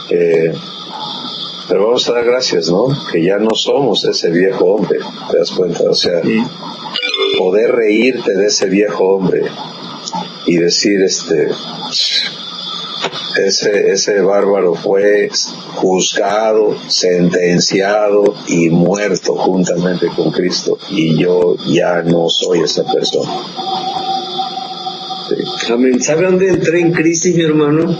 Pero vamos a dar gracias, ¿no? Que ya no somos ese viejo hombre, ¿te das cuenta? O sea, poder reírte de ese viejo hombre y decir, ese bárbaro fue juzgado, sentenciado y muerto juntamente con Cristo, y yo ya no soy esa persona. Sí. Amén. ¿Sabe dónde entré en crisis, mi hermano?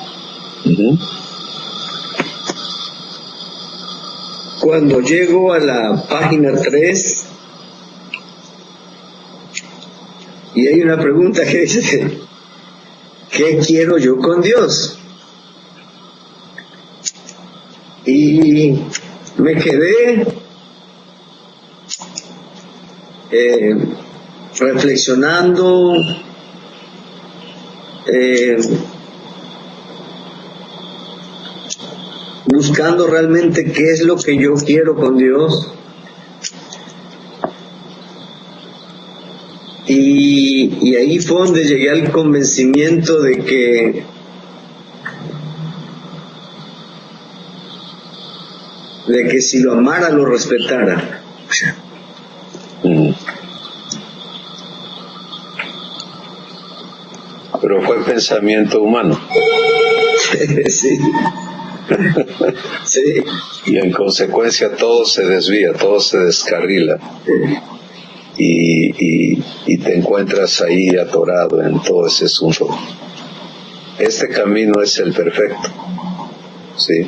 Cuando llego a la página 3 y hay una pregunta que dice, ¿qué quiero yo con Dios? Y me quedé reflexionando, buscando realmente qué es lo que yo quiero con Dios. Y ahí fue donde llegué al convencimiento de que si lo amara, lo respetara. Pero fue pensamiento humano. Sí. Sí. Y en consecuencia todo se desvía, todo se descarrila. Y te encuentras ahí atorado en todo ese asunto. Este camino es el perfecto, ¿sí?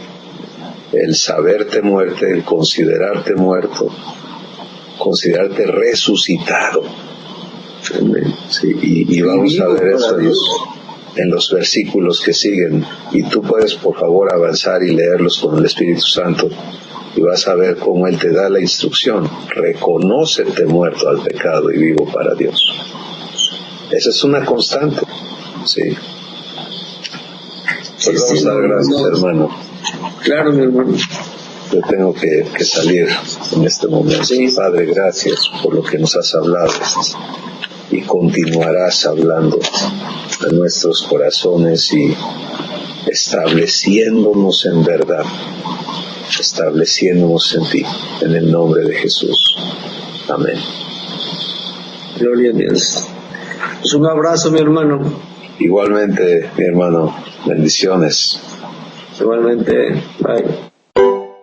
El saberte muerto, el considerarte muerto, considerarte resucitado. Sí, y vamos a ver eso en los versículos que siguen, y tú puedes por favor avanzar y leerlos con el Espíritu Santo, y vas a ver cómo Él te da la instrucción: reconócete muerto al pecado y vivo para Dios. Esa es una constante, ¿sí? Pues vamos a dar gracias, hermano. Claro, mi hermano. Yo tengo que salir en este momento. Sí. Padre, gracias por lo que nos has hablado y continuarás hablando a nuestros corazones y estableciéndonos en verdad, estableciéndonos en ti, en el nombre de Jesús. Amén. Gloria a Dios. Pues un abrazo, mi hermano. Igualmente, mi hermano, bendiciones. Igualmente, bye.